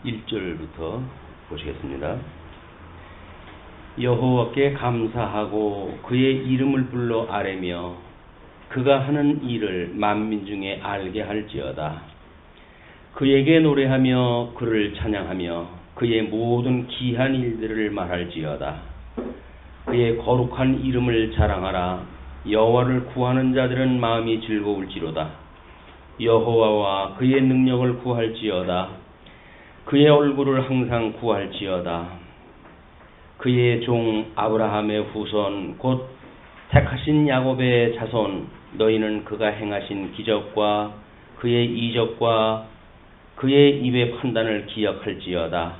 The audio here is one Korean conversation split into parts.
1절부터 보시겠습니다. 여호와께 감사하고 그의 이름을 불러 아뢰며 그가 하는 일을 만민 중에 알게 할지어다. 그에게 노래하며 그를 찬양하며 그의 모든 기한 일들을 말할지어다. 그의 거룩한 이름을 자랑하라. 여호와를 구하는 자들은 마음이 즐거울지로다. 여호와와 그의 능력을 구할지어다. 그의 얼굴을 항상 구할지어다. 그의 종 아브라함의 후손 곧 택하신 야곱의 자손 너희는 그가 행하신 기적과 그의 이적과 그의 입의 판단을 기억할지어다.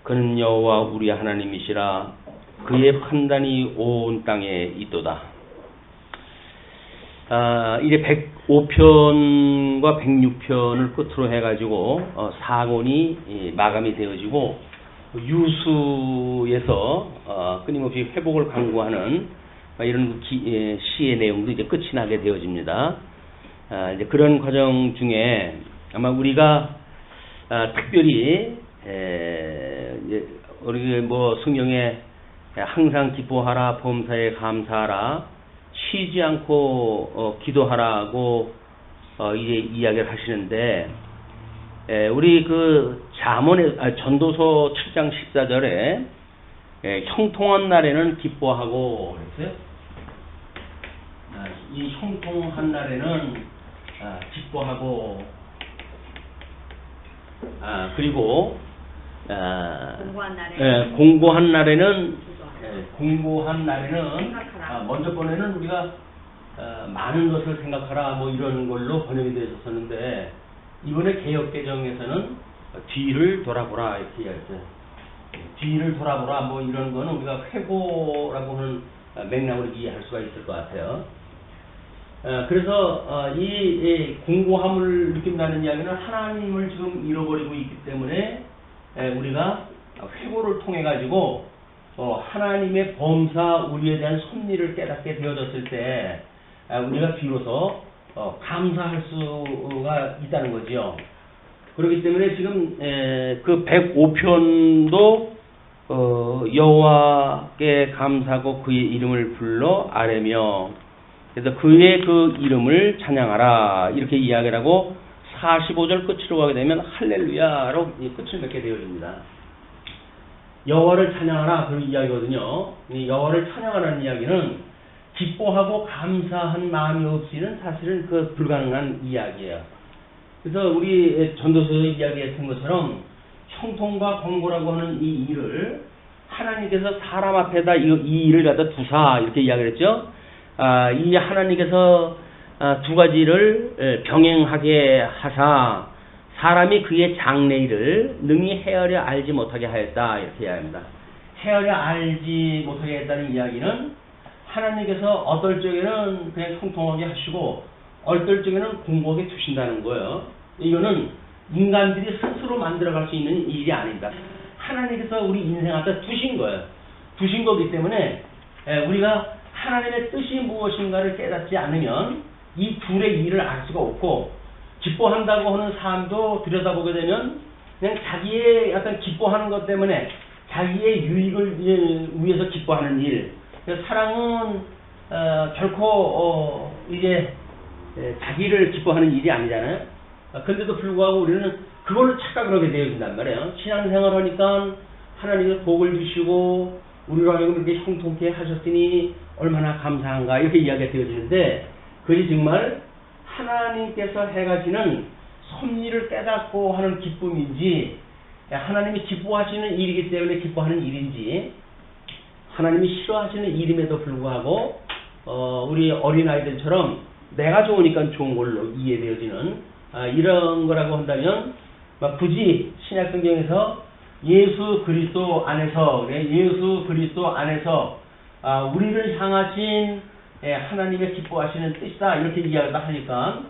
그는 여호와 우리 하나님이시라. 그의 판단이 온 땅에 있도다. 이제 105편과 106편을 끝으로 해가지고 4권이 마감이 되어지고 유수에서 끊임없이 회복을 강구하는 이런 시의 내용도 이제 끝이 나게 되어집니다. 이제 그런 과정 중에 아마 우리가 특별히 우리 뭐 성경에 항상 기뻐하라, 범사에 감사하라, 쉬지 않고 기도하라고 이제 이야기를 하시는데, 우리 그 전도서 7장 14절에 형통한 날에는 기뻐하고 그랬어요. 이 형통한 날에는 기뻐하고, 그리고 공고한 날에는 먼저 번에는 우리가 많은 것을 생각하라 뭐 이런 걸로 번역이 되어 있었는데, 이번에 개역개정에서는 뒤를 돌아보라 이렇게 이야기했어요. 뒤를 돌아보라 뭐 이런 거는 우리가 회고라고 하는 맥락으로 이해할 수가 있을 것 같아요. 그래서 이 공고함을 느낀다는 이야기는 하나님을 지금 잃어버리고 있기 때문에 우리가 회고를 통해 가지고 하나님의 범사 우리에 대한 섭리를 깨닫게 되어졌을 때 우리가 비로소 감사할 수가 있다는 거지요. 그렇기 때문에 지금 그 105편도 여호와께 감사하고 그의 이름을 불러 아뢰며, 그래서 그의 그 이름을 찬양하라 이렇게 이야기를 하고 45절 끝으로 가게 되면 할렐루야로 끝을 맺게 되어집니다. 여호와를 찬양하라 그런 이야기거든요. 이 여호와를 찬양하라는 이야기는 기뻐하고 감사한 마음이 없이는 사실은 그 불가능한 이야기예요. 그래서 우리 전도서의 이야기했던 것처럼 형통과 권고라고 하는 이 일을 하나님께서 사람 앞에다 이 일을 갖다 두사 이렇게 이야기를 했죠. 이 하나님께서 두 가지를 병행하게 하사 사람이 그의 장래일을 능히 헤아려 알지 못하게 하였다 이렇게 이야기합니다. 헤아려 알지 못하게 했다는 이야기는 하나님께서 어떨 적에는 그냥 통통하게 하시고 어떨 적에는 공고하게 두신다는 거예요. 이거는 인간들이 스스로 만들어갈 수 있는 일이 아닙니다. 하나님께서 우리 인생한테 두신 거예요. 두신 거기 때문에 우리가 하나님의 뜻이 무엇인가를 깨닫지 않으면 이 둘의 일을 알 수가 없고, 기뻐한다고 하는 사람도 들여다보게 되면 그냥 자기의 약간 기뻐하는 것 때문에 자기의 유익을 위해서 기뻐하는 일. 사랑은 결코 이제 자기를 기뻐하는 일이 아니잖아요. 그런데도 불구하고 우리는 그걸로 착각을 하게 되어진단 말이에요. 신앙생활 하니까 하나님의 복을 주시고 우리로 하여금 이렇게 형통케 하셨으니 얼마나 감사한가 이렇게 이야기가 되어지는데, 그것이 정말 하나님께서 해가시는 섭리를 깨닫고 하는 기쁨인지, 하나님이 기뻐하시는 일이기 때문에 기뻐하는 일인지, 하나님이 싫어하시는 일임에도 불구하고 우리 어린아이들처럼 내가 좋으니까 좋은 걸로 이해되어지는 이런 거라고 한다면, 굳이 신약성경에서 예수 그리스도 안에서 우리를 향하신 하나님의 기뻐하시는 뜻이다 이렇게 이야기를 하니까,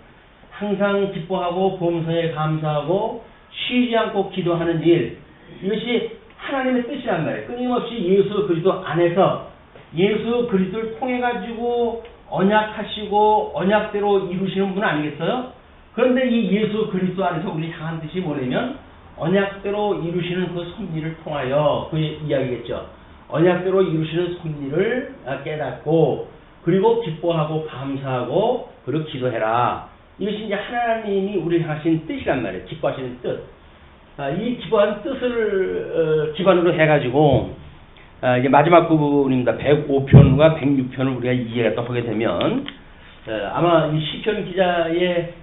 항상 기뻐하고 범사에 감사하고 쉬지 않고 기도하는 일, 이것이 하나님의 뜻이란 말이에요. 끊임없이 예수 그리스도 안에서 예수 그리스도를 통해 가지고 언약하시고 언약대로 이루시는 분 아니겠어요? 그런데 이 예수 그리스도 안에서 우리 향한 뜻이 뭐냐면 언약대로 이루시는 그 섭리를 통하여 그 이야기겠죠. 언약대로 이루시는 섭리를 깨닫고 그리고 기뻐하고 감사하고 그리고 기도해라. 이것이 이제 하나님이 우리 하신 뜻이란 말이에요. 기뻐하시는 뜻. 이 기뻐한 뜻을 기반으로 해가지고 이제 마지막 부분입니다. 105편과 106편을 우리가 이해를 하게 되면 아마 이 시편 기자의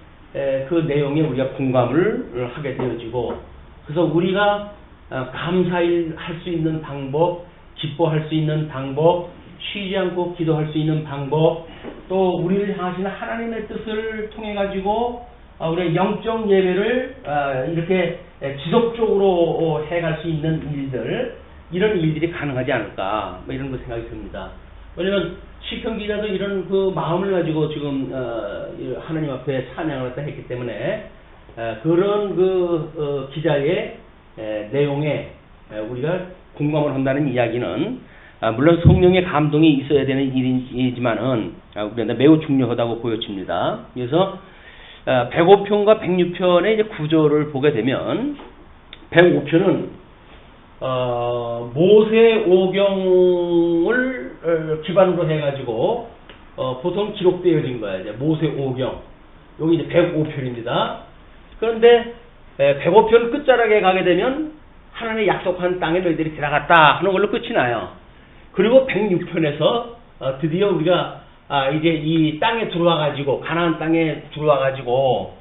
그 내용에 우리가 공감을 하게 되어지고 그래서 우리가 감사할 수 있는 방법, 기뻐할 수 있는 방법, 쉬지 않고 기도할 수 있는 방법, 또 우리를 향하시는 하나님의 뜻을 통해 가지고 우리의 영적 예배를 이렇게 지속적으로 해갈 수 있는 일들, 이런 일들이 가능하지 않을까, 뭐 이런 거 생각이 듭니다. 왜냐면 시편 기자도 이런 그 마음을 가지고 지금 하나님 앞에 찬양을 했다 했기 때문에 그런 그 기자의 내용에 우리가 공감을 한다는 이야기는 물론 성령의 감동이 있어야 되는 일이지만은 우리한테 매우 중요하다고 보여집니다. 그래서 105편과 106편의 이제 구조를 보게 되면 105편은 모세 오경을 기반으로 해가지고 보통 기록되어진 거예요. 이제 모세 오경. 여기 이제 105편입니다. 그런데 105편 끝자락에 가게 되면 하나님의 약속한 땅에 너희들이 들어갔다 하는 걸로 끝이 나요. 그리고 106편에서 드디어 우리가 이제 이 땅에 들어와가지고 가나안 땅에 들어와가지고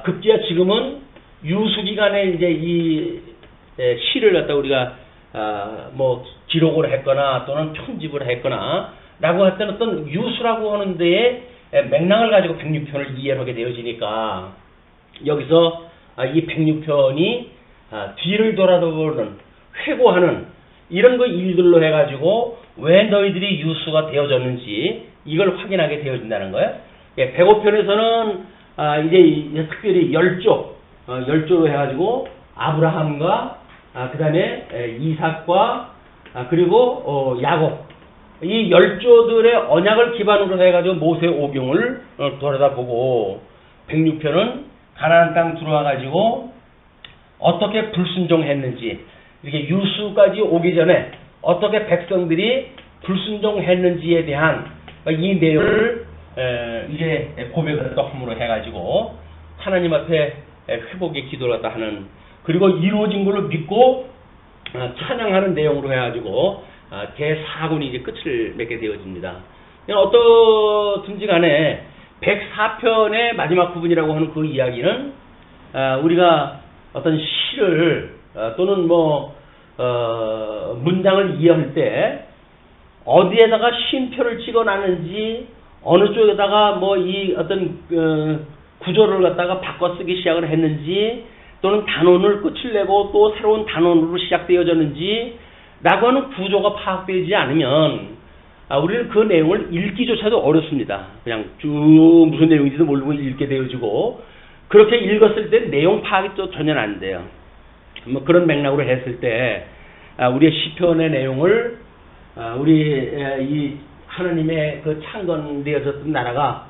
급기야 지금은 유수기간에 이제 이 시를 갖다 우리가 뭐 기록을 했거나 또는 편집을 했거나 라고 했던 어떤 유수라고 하는 데에 맥락을 가지고 106편을 이해하게 되어지니까 여기서 이 106편이 뒤를 돌아보는 회고하는 이런 그 일들로 해가지고 왜 너희들이 유수가 되어졌는지 이걸 확인하게 되어진다는 거예요. 105편에서는 이제 특별히 열조로 해가지고 아브라함과 그 다음에 이삭과 그리고 야곱 이 열조들의 언약을 기반으로 해가지고 모세 오경을 돌아다보고 106편은 가나안 땅 들어와가지고 어떻게 불순종했는지 이렇게 유수까지 오기 전에 어떻게 백성들이 불순종했는지에 대한 이 내용을 이제 고백을 또 함으로 해가지고 하나님 앞에 회복의 기도를 갖다 하는 그리고 이루어진 걸로 믿고 찬양하는 내용으로 해가지고 제4군이 이제 끝을 맺게 되어집니다. 어떻든지 간에 104편의 마지막 부분이라고 하는 그 이야기는 우리가 어떤 시를 또는 뭐 문장을 이해할 때 어디에다가 쉼표를 찍어놨는지 어느 쪽에다가 뭐 이 어떤 구조를 갖다가 바꿔 쓰기 시작을 했는지 또는 단원을 끝을 내고 또 새로운 단원으로 시작되어졌는지 라고 하는 구조가 파악되지 않으면 우리는 그 내용을 읽기조차도 어렵습니다. 그냥 쭉 무슨 내용인지도 모르고 읽게 되어지고 그렇게 읽었을 때 내용 파악이 또 전혀 안 돼요. 뭐 그런 맥락으로 했을 때 우리의 시편의 내용을 우리 이 하나님의 그 창건되어졌던 나라가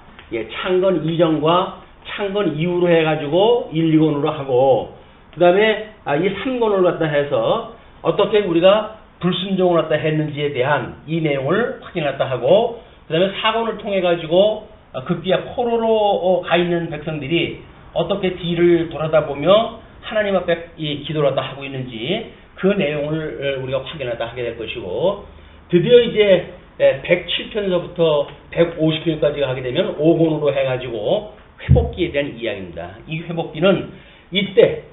창건 이전과 창건 이후로 해가지고 1, 2권으로 하고 그 다음에 이 3권을 갖다 해서 어떻게 우리가 불순종을 갖다 했는지에 대한 이 내용을 확인했다 하고 그 다음에 4권을 통해 가지고 급기야 포로로 가 있는 백성들이 어떻게 뒤를 돌아다보며 하나님 앞에 이 기도를 갖다 하고 있는지 그 내용을 우리가 확인하다 하게 될 것이고 드디어 이제 107편에서부터 150편까지 하게 되면 5권으로 해가지고 회복기에 대한 이야기입니다. 이 회복기는 이때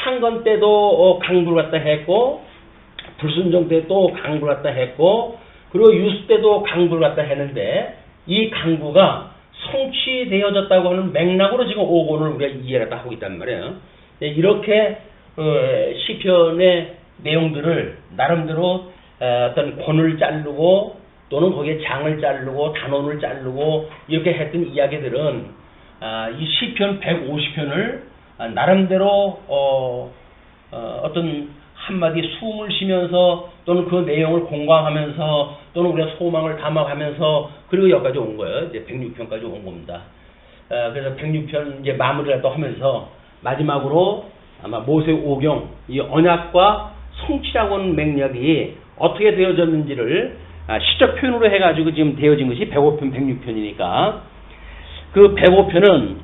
창건 때도 강구를 갖다 했고 불순종 때도 강구를 갖다 했고 그리고 유수 때도 강구를 갖다 했는데 이 강구가 성취되어졌다고 하는 맥락으로 지금 5권을 우리가 이해를 하고 있단 말이에요. 이렇게 시편의 내용들을 나름대로 어떤 권을 자르고 또는 거기에 장을 자르고 단원을 자르고 이렇게 했던 이야기들은 이 시편 150편을 나름대로 어떤 한마디 숨을 쉬면서 또는 그 내용을 공감하면서 또는 우리가 소망을 담아가면서 그리고 여기까지 온 거예요. 이제 106편까지 온 겁니다. 그래서 106편 이제 마무리를 또 하면서 마지막으로 아마 모세 오경, 이 언약과 성취라고 하는 맥락이 어떻게 되어졌는지를 시적 표현으로 해가지고 지금 되어진 것이 105편, 106편이니까 그 105편은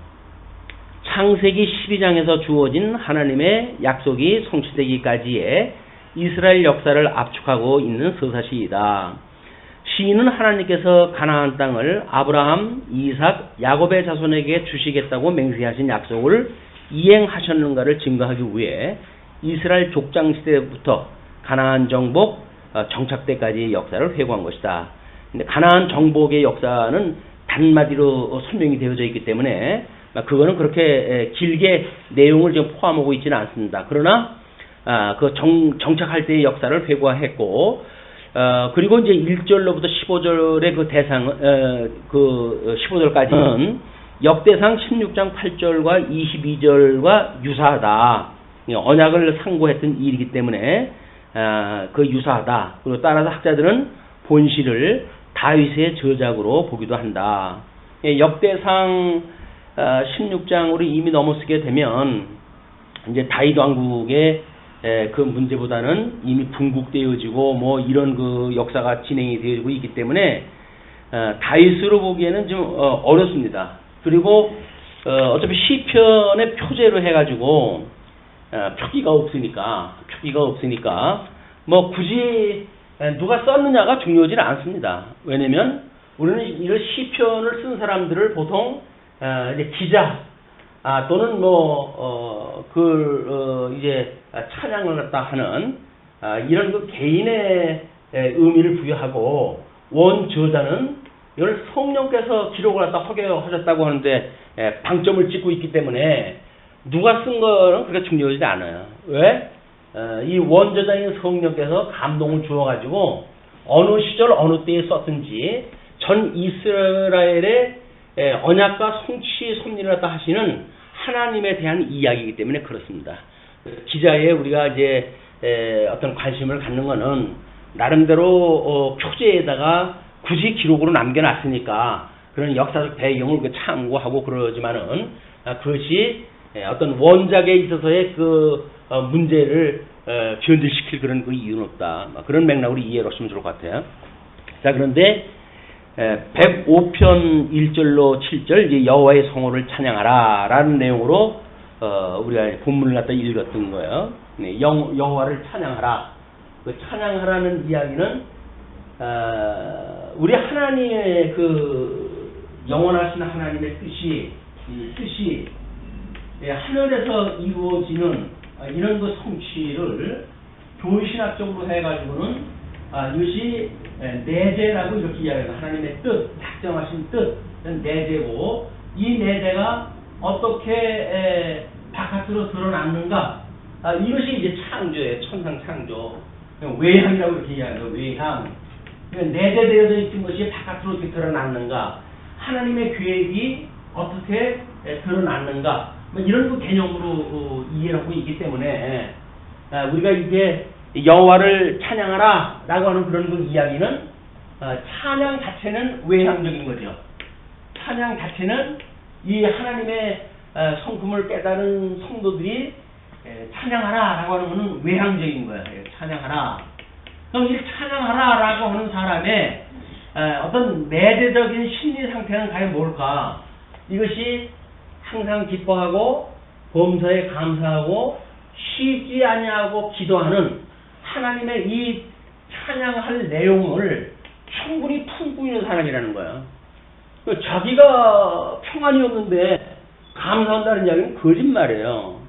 창세기 12장에서 주어진 하나님의 약속이 성취되기까지의 이스라엘 역사를 압축하고 있는 서사시이다. 시인은 하나님께서 가나안 땅을 아브라함, 이삭, 야곱의 자손에게 주시겠다고 맹세하신 약속을 이행하셨는가를 증거하기 위해 이스라엘 족장 시대부터 가나안 정복, 정착 때까지의 역사를 회고한 것이다. 근데 가나안 정복의 역사는 단마디로 설명이 되어져 있기 때문에 그거는 그렇게 길게 내용을 지금 포함하고 있지는 않습니다. 그러나 그 정착할 때의 역사를 회고했고, 그리고 이제 1절로부터 15절의 그 대상, 15절까지는 역대상 16장 8절과 22절과 유사하다. 언약을 상고했던 일이기 때문에 그 유사하다. 그리고 따라서 학자들은 본시를 다윗의 저작으로 보기도 한다. 역대상 16장으로 이미 넘어서게 되면 이제 다윗 왕국의 그 문제보다는 이미 분국되어지고 뭐 이런 그 역사가 진행이 되어지고 있기 때문에 다윗으로 보기에는 좀 어렵습니다. 그리고 어차피 시편의 표제로 해가지고 표기가 없으니까 뭐 굳이 누가 썼느냐가 중요하지는 않습니다. 왜냐면 우리는 이런 시편을 쓴 사람들을 보통 이제 기자 또는 이제 찬양을 갖다 하는 이런 그 개인의 의미를 부여하고 원 저자는 이걸 성령께서 기록을 갖다 허가하셨다고 하는데 방점을 찍고 있기 때문에 누가 쓴 거는 그렇게 중요하지 않아요. 왜? 이 원저자인 성령께서 감동을 주어가지고 어느 시절 어느 때에 썼든지 전 이스라엘의 언약과 성취 섭리를 갖다 하시는 하나님에 대한 이야기이기 때문에 그렇습니다. 기자에 우리가 이제 어떤 관심을 갖는 거는 나름대로 표제에다가 굳이 기록으로 남겨놨으니까 그런 역사적 배경을 참고하고 그러지만은 그것이 어떤 원작에 있어서의 그 문제를 변질시킬 그런 그 이유는 없다. 그런 맥락으로 이해를 하시면 좋을 것 같아요. 자, 그런데 105편 1절로 7절 이제 여호와의 성호를 찬양하라 라는 내용으로 우리가 본문을 갖다 읽었던 거예요. 네, 여호와를 찬양하라. 그 찬양하라는 이야기는 우리 하나님의 그 영원하신 하나님의 뜻이 하늘에서 이루어지는 이런 그 성취를 교신학적으로 해가지고는 이것이 내재라고 이렇게 이야기해요. 하나님의 뜻, 작정하신 뜻, 내재고 이 내재가 어떻게 바깥으로 드러났는가? 이것이 이제 창조예요. 천상 창조. 외향이라고 이렇게 이야기해요. 외향. 내재되어져 있는 것이 바깥으로 어떻게 드러났는가? 하나님의 계획이 어떻게 드러났는가? 이런 그 개념으로 이해를 하고 있기 때문에 우리가 이게 여호와를 찬양하라 라고 하는 그런 그 이야기는 찬양 자체는 외향적인 거죠. 찬양 자체는 이 하나님의 성품을 깨달은 성도들이 찬양하라 라고 하는 것은 외향적인 거예요. 찬양하라. 그럼 이 찬양하라 라고 하는 사람의 어떤 내재적인 심리 상태는 과연 뭘까? 이것이 항상 기뻐하고 범사에 감사하고 쉬지 아니하고 기도하는 하나님의 이 찬양할 내용을 충분히 품고 있는 사람이라는 거야. 자기가 평안이 없는데 감사한다는 이야기는 거짓말이에요.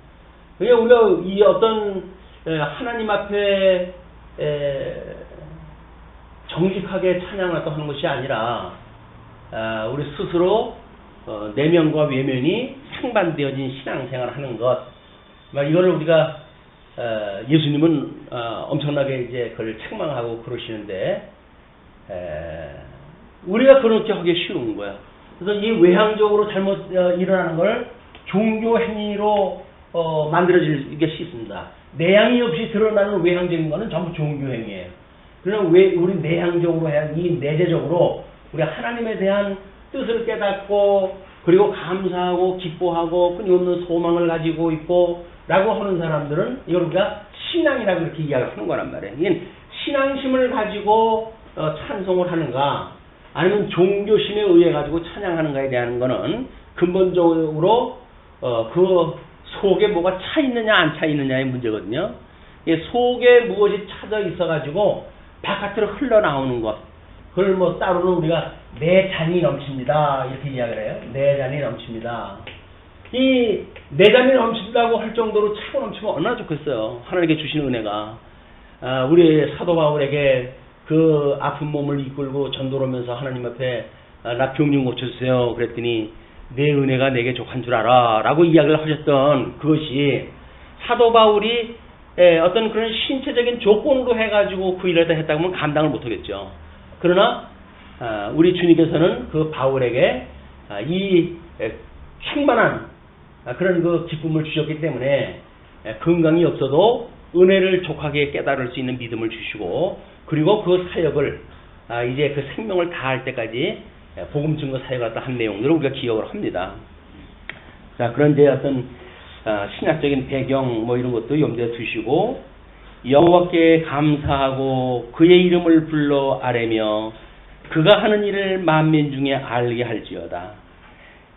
그러니까 우리가 이 어떤 하나님 앞에 정직하게 찬양을 하는 것이 아니라 우리 스스로 내면과 외면이 상반되어진 신앙생활을 하는 것. 이거를 우리가 예수님은 엄청나게 이제 그걸 책망하고 그러시는데 우리가 그렇게 하기 쉬운 거야. 그래서 이 외향적으로 잘못 일어나는 걸 종교 행위로 만들어질 게 쉽습니다. 내향이 없이 드러나는 외향적인 거는 전부 종교 행위예요. 그러나 왜 우리 내향적으로 해야 이 내재적으로 우리 하나님에 대한 뜻을 깨닫고 그리고 감사하고 기뻐하고 끊임없는 소망을 가지고 있고 라고 하는 사람들은 이걸 우리가 신앙이라고 이렇게 이야기를 하는 거란 말이에요. 이게 신앙심을 가지고 찬송을 하는가 아니면 종교심에 의해 가지고 찬양하는가에 대한 거는 근본적으로 그 속에 뭐가 차 있느냐 안 차 있느냐의 문제거든요. 속에 무엇이 차져 있어 가지고 바깥으로 흘러나오는 것, 그걸 뭐 따로는 우리가 내 잔이 넘칩니다 이렇게 이야기를 해요. 내 잔이 넘칩니다. 이 내 잔이 넘친다고 할 정도로 차고 넘치면 얼마나 좋겠어요. 하나님께 주신 은혜가. 우리 사도 바울에게 그 아픈 몸을 이끌고 전도하면서 하나님 앞에 나 병 고쳐주세요 그랬더니 내 은혜가 내게 족한 줄 알아 라고 이야기를 하셨던 그것이 사도 바울이 어떤 그런 신체적인 조건으로 해가지고 그 일을 했다면 감당을 못하겠죠. 그러나 우리 주님께서는 그 바울에게 이 충만한 그런 그 기쁨을 주셨기 때문에 건강이 없어도 은혜를 족하게 깨달을 수 있는 믿음을 주시고, 그리고 그 사역을 이제 그 생명을 다할 때까지 복음 증거 사역을 한 내용들을 우리가 기억을 합니다. 자, 그런 이제 어떤 신학적인 배경 뭐 이런 것도 염두에 두시고, 여호와께 감사하고 그의 이름을 불러 아뢰며 그가 하는 일을 만민 중에 알게 할지어다.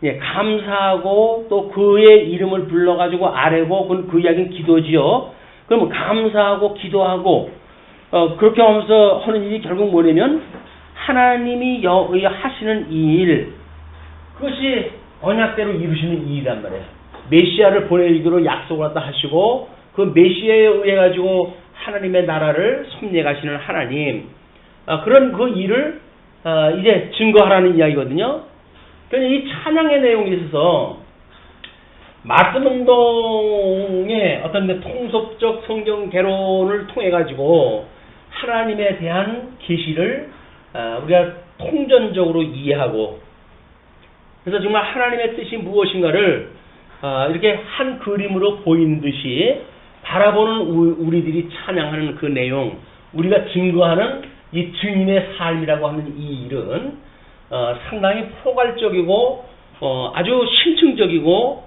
예, 감사하고 또 그의 이름을 불러가지고 아뢰고, 그 이야기는 기도지요. 그러면 감사하고 기도하고 그렇게 하면서 하는 일이 결국 뭐냐면 하나님이 하시는 이 일, 그것이 언약대로 이루시는 일이란 말이에요. 메시아를 보내기로 약속을 갖다 하시고 그 메시아에 의해 가지고 하나님의 나라를 섭리해 가시는 하나님, 그런 그 일을 이제 증거하라는 이야기거든요. 그러니까 이 찬양의 내용에 있어서 말씀운동의 어떤 통섭적 성경 개론을 통해 가지고 하나님에 대한 계시를 우리가 통전적으로 이해하고, 그래서 정말 하나님의 뜻이 무엇인가를 이렇게 한 그림으로 보이는 듯이 바라보는 우리들이 찬양하는 그 내용, 우리가 증거하는 이 증인의 삶이라고 하는 이 일은 상당히 포괄적이고 아주 심층적이고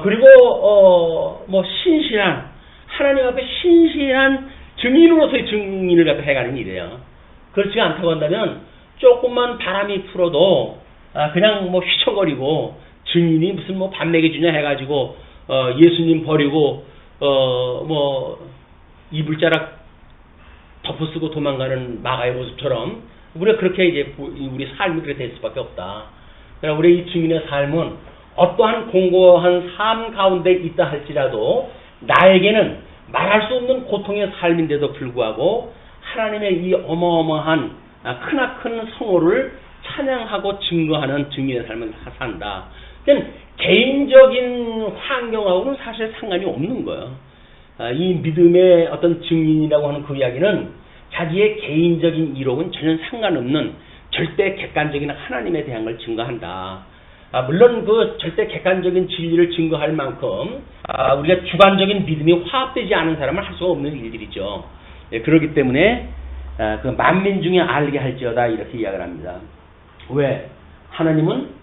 그리고 뭐 신실한, 하나님 앞에 신실한 증인으로서의 증인을 갖다 해가는 일이에요. 그렇지 않다고 한다면 조금만 바람이 풀어도 그냥 뭐 휘청거리고, 증인이 무슨 뭐 밥 먹여주냐 해가지고 예수님 버리고 뭐 이불자락 덮어쓰고 도망가는 마가의 모습처럼 우리가 그렇게 이제 우리 삶이 그렇게 될 수밖에 없다. 그러나 우리 이 증인의 삶은 어떠한 공고한 삶 가운데 있다 할지라도 나에게는 말할 수 없는 고통의 삶인데도 불구하고 하나님의 이 어마어마한 크나큰 성호를 찬양하고 증거하는 증인의 삶을 산다. 그러니까 개인적인 환경하고는 사실 상관이 없는 거예요. 이 믿음의 어떤 증인이라고 하는 그 이야기는 자기의 개인적인 이록은 전혀 상관없는 절대 객관적인 하나님에 대한 걸 증거한다. 물론 그 절대 객관적인 진리를 증거할 만큼 우리가 주관적인 믿음이 화합되지 않은 사람은 할 수가 없는 일들이죠. 그렇기 때문에 그 만민 중에 알게 할지어다 이렇게 이야기를 합니다. 왜? 하나님은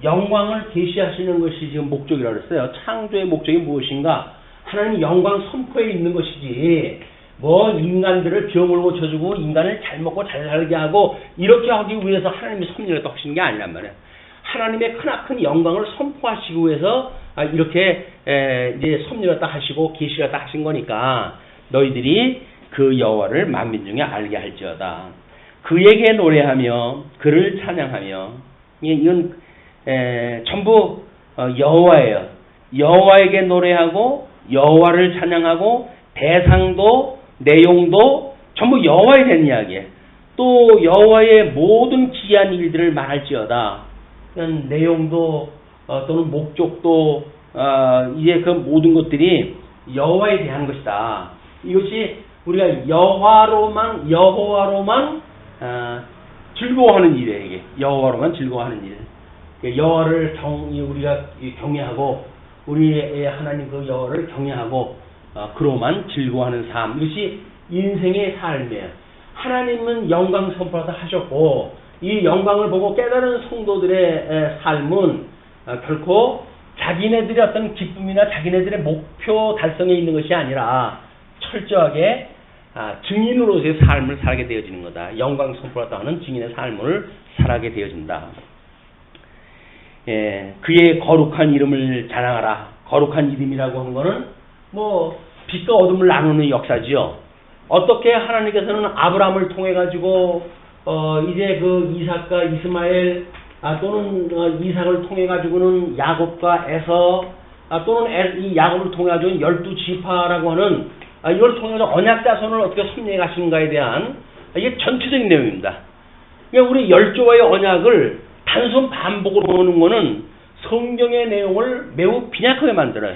영광을 계시하시는 것이 지금 목적이라고 했어요. 창조의 목적이 무엇인가? 하나님 영광 선포에 있는 것이지 뭐 인간들을 병을 고쳐주고 인간을 잘 먹고 잘 살게 하고 이렇게 하기 위해서 하나님이 섭리를 하시는 게 아니란 말이에요. 하나님의 크나큰 영광을 선포하시기 위해서 이렇게 이제 섭리를 딱 하시고 계시를 딱 하신 거니까 너희들이 그 여호와를 만민 중에 알게 할지어다. 그에게 노래하며 그를 찬양하며, 이건 전부 여호와예요. 여호와에게 노래하고 여호와를 찬양하고 대상도 내용도 전부 여호와에 대한 이야기예요. 또 여호와의 모든 기이한 일들을 말할지어다. 내용도 또는 목적도 이제 그 모든 것들이 여호와에 대한 것이다. 이것이 우리가 여호와로만 즐거워하는 일이에요. 이게 여호와로만 즐거워하는 일. 여호와를 우리가 경외하고 우리의 하나님 그 여호와를 경외하고 그로만 즐거워하는 삶. 이것이 인생의 삶이에요. 하나님은 영광 선포를 하셨고 이 영광을 보고 깨달은 성도들의 삶은 결코 자기네들의 어떤 기쁨이나 자기네들의 목표 달성에 있는 것이 아니라 철저하게 증인으로서의 삶을 살게 되어지는 거다. 영광 선포라고 하는 증인의 삶을 살게 되어진다. 예, 그의 거룩한 이름을 자랑하라. 거룩한 이름이라고 하는 거는 뭐 빛과 어둠을 나누는 역사지요. 어떻게 하나님께서는 아브라함을 통해 가지고 이제 그 이삭과 이스마엘 또는 이삭을 통해 가지고는 야곱과 에서 또는 이 야곱을 통해 가지고 12지파라고 하는 이걸 통해서 언약 자손을 어떻게 섭리해 가시는가에 대한 이게 전체적인 내용입니다. 그러니까 우리 열조와의 언약을 단순 반복으로 보는 거는 성경의 내용을 매우 빈약하게 만들어요.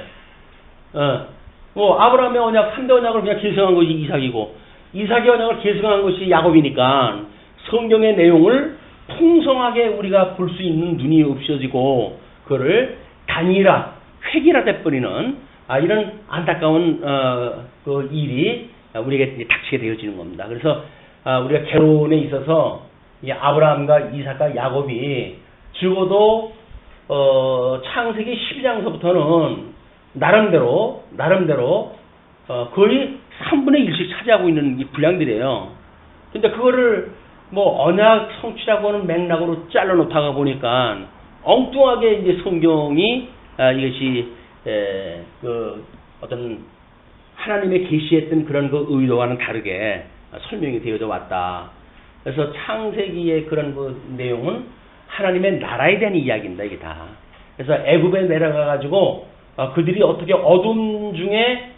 뭐 아브라함의 언약, 3대 언약을 그냥 계승한 것이 이삭이고 이삭의 언약을 계승한 것이 야곱이니까 성경의 내용을 풍성하게 우리가 볼 수 있는 눈이 없어지고 그거를 단일화, 획일화 돼버리는 이런 안타까운 그 일이 우리에게 닥치게 되어지는 겁니다. 그래서 우리가 개론에 있어서 이 아브라함과 이삭과 야곱이 적어도 창세기 12장서부터는 나름대로 거의 3분의 1씩 차지하고 있는 이 분량들이에요. 근데 그거를 뭐 언약 성취라고 하는 맥락으로 잘라놓다가 보니까 엉뚱하게 이제 성경이 이것이 그 어떤 하나님의 계시했던 그런 그 의도와는 다르게 설명이 되어져 왔다. 그래서 창세기의 그런 그 내용은 하나님의 나라에 대한 이야기입니다. 이게 다. 그래서 애굽에 내려가 가지고 그들이 어떻게 어둠 중에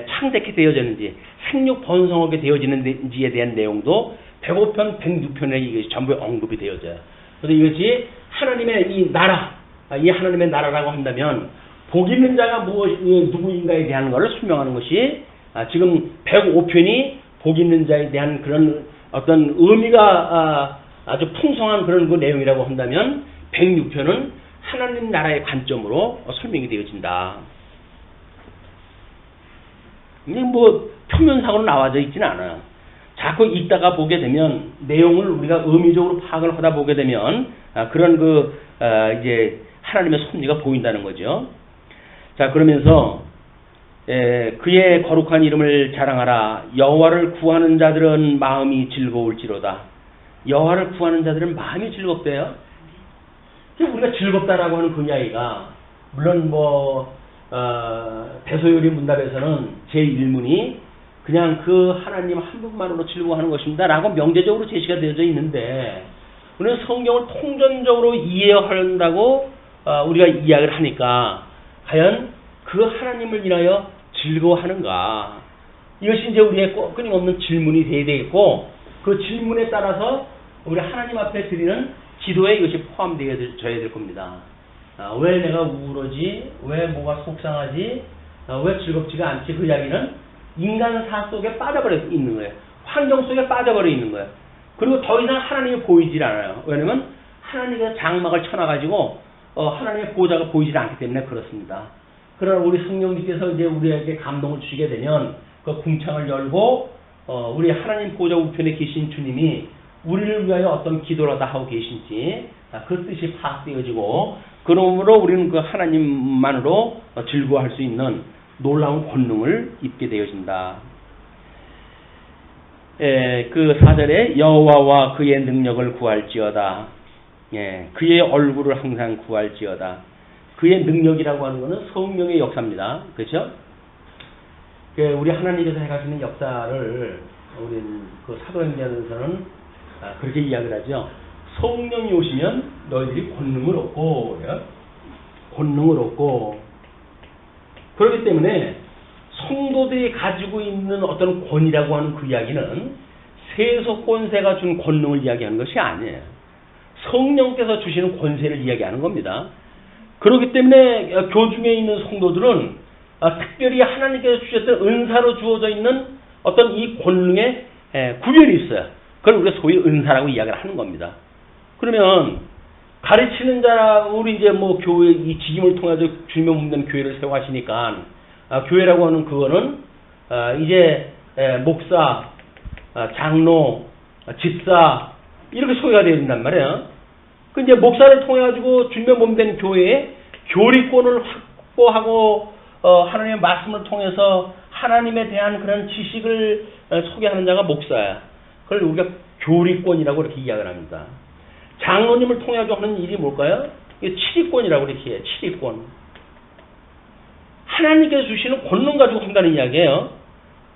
창대케 되어졌는지 생육 번성하게 되어지는지에 대한 내용도 105편, 106편에 이것이 전부 언급이 되어져요. 그래서 이것이 하나님의 이 나라, 이 하나님의 나라라고 한다면 복 있는 자가 누구인가에 대한 것을 설명하는 것이 지금 105편이 복 있는 자에 대한 그런 어떤 의미가 아주 풍성한 그런 그 내용이라고 한다면 106편은 하나님 나라의 관점으로 설명이 되어진다. 이게 뭐 표면상으로 나와져 있지는 않아요. 자꾸 읽다가 보게 되면 내용을 우리가 의미적으로 파악을 하다 보게 되면 그런 그 이제 하나님의 섭리가 보인다는 거죠. 자, 그러면서 그의 거룩한 이름을 자랑하라. 여호와를 구하는 자들은 마음이 즐거울지로다. 여호와를 구하는 자들은 마음이 즐겁대요. 우리가 즐겁다라고 하는 그 이야기가 물론 뭐 대소요리 문답에서는 제1문이 그냥 그 하나님 한 분만으로 즐거워하는 것입니다 라고 명제적으로 제시가 되어져 있는데 우리는 성경을 통전적으로 이해한다고 우리가 이야기를 하니까 과연 그 하나님을 인하여 즐거워하는가, 이것이 이제 우리의 끊임없는 질문이 되어야 되겠고 그 질문에 따라서 우리 하나님 앞에 드리는 기도에 이것이 포함되어져야 될 겁니다. 왜 내가 우울하지? 왜 뭐가 속상하지? 왜 즐겁지가 않지? 그 이야기는 인간사 속에 빠져버려 있는 거예요. 환경 속에 빠져버려 있는 거예요. 그리고 더 이상 하나님이 보이질 않아요. 왜냐면 하나님의 장막을 쳐놔가지고 하나님의 보호자가 보이질 않기 때문에 그렇습니다. 그러나 우리 성령님께서 이제 우리에게 감동을 주시게 되면 그 궁창을 열고 우리 하나님 보호자 우편에 계신 주님이 우리를 위하여 어떤 기도를 다 하고 계신지 그 뜻이 파악되어지고 그러므로 우리는 그 하나님만으로 즐거워할 수 있는 놀라운 권능을 입게 되어진다. 그 4절에 여호와와 그의 능력을 구할지어다. 그의 얼굴을 항상 구할지어다. 그의 능력이라고 하는 것은 성령의 역사입니다. 그렇죠? 우리 하나님께서 해가시는 역사를 우리 그 사도행전에서는 그렇게 이야기를 하죠. 성령이 오시면 너희들이 권능을 얻고 권능을 얻고 그렇기 때문에 성도들이 가지고 있는 어떤 권이라고 하는 그 이야기는 세속 권세가 준 권능을 이야기하는 것이 아니에요. 성령께서 주시는 권세를 이야기하는 겁니다. 그렇기 때문에 교중에 있는 성도들은 특별히 하나님께서 주셨던 은사로 주어져 있는 어떤 이 권능의 구별이 있어요. 그걸 우리가 소위 은사라고 이야기를 하는 겁니다. 그러면 가르치는 자, 우리 이제 뭐 교회 이 직임을 통해서 주님의 몸된 교회를 세워하시니까 교회라고 하는 그거는 이제 목사, 장로, 집사 이렇게 소개가 되어 있단 말이에요. 그 이제 목사를 통해 가지고 주님의 몸된 교회에 교리권을 확보하고 하나님의 말씀을 통해서 하나님에 대한 그런 지식을 소개하는 자가 목사야. 그걸 우리가 교리권이라고 이렇게 이야기를 합니다. 장로님을 통해 하는 일이 뭘까요? 이게 치리권이라고 이렇게 해요. 치리권. 하나님께서 주시는 권능 가지고 한다는 이야기예요.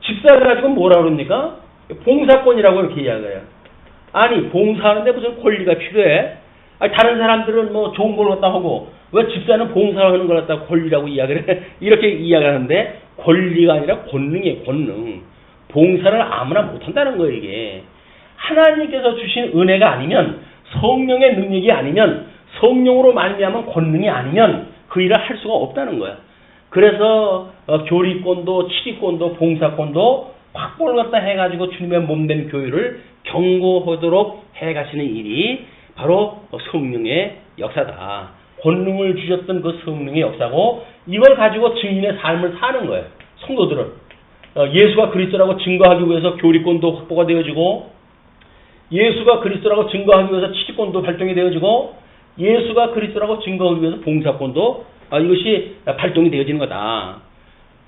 집사를 가지고 뭐라 그럽니까? 봉사권이라고 이렇게 이야기해요. 아니, 봉사하는데 무슨 권리가 필요해? 아니, 다른 사람들은 뭐 좋은 걸 갖다 하고 왜 집사는 봉사하는 걸 갖다 권리라고 이야기를 해? 이렇게 이야기하는데 권리가 아니라 권능이에요. 권능. 봉사를 아무나 못한다는 거예요. 이게 하나님께서 주신 은혜가 아니면, 성령의 능력이 아니면, 성령으로 말미암은 권능이 아니면 그 일을 할 수가 없다는 거야. 그래서 교리권도 치리권도 봉사권도 확보를 갖다 해가지고 주님의 몸된 교회를 경고하도록 해가시는 일이 바로 성령의 역사다. 권능을 주셨던 그 성령의 역사고, 이걸 가지고 증인의 삶을 사는 거예요. 성도들은 예수가 그리스도라고 증거하기 위해서 교리권도 확보가 되어지고, 예수가 그리스도라고 증거하기 위해서 치리권도 발동이 되어지고, 예수가 그리스도라고 증거하기 위해서 봉사권도 이것이 발동이 되어지는 거다.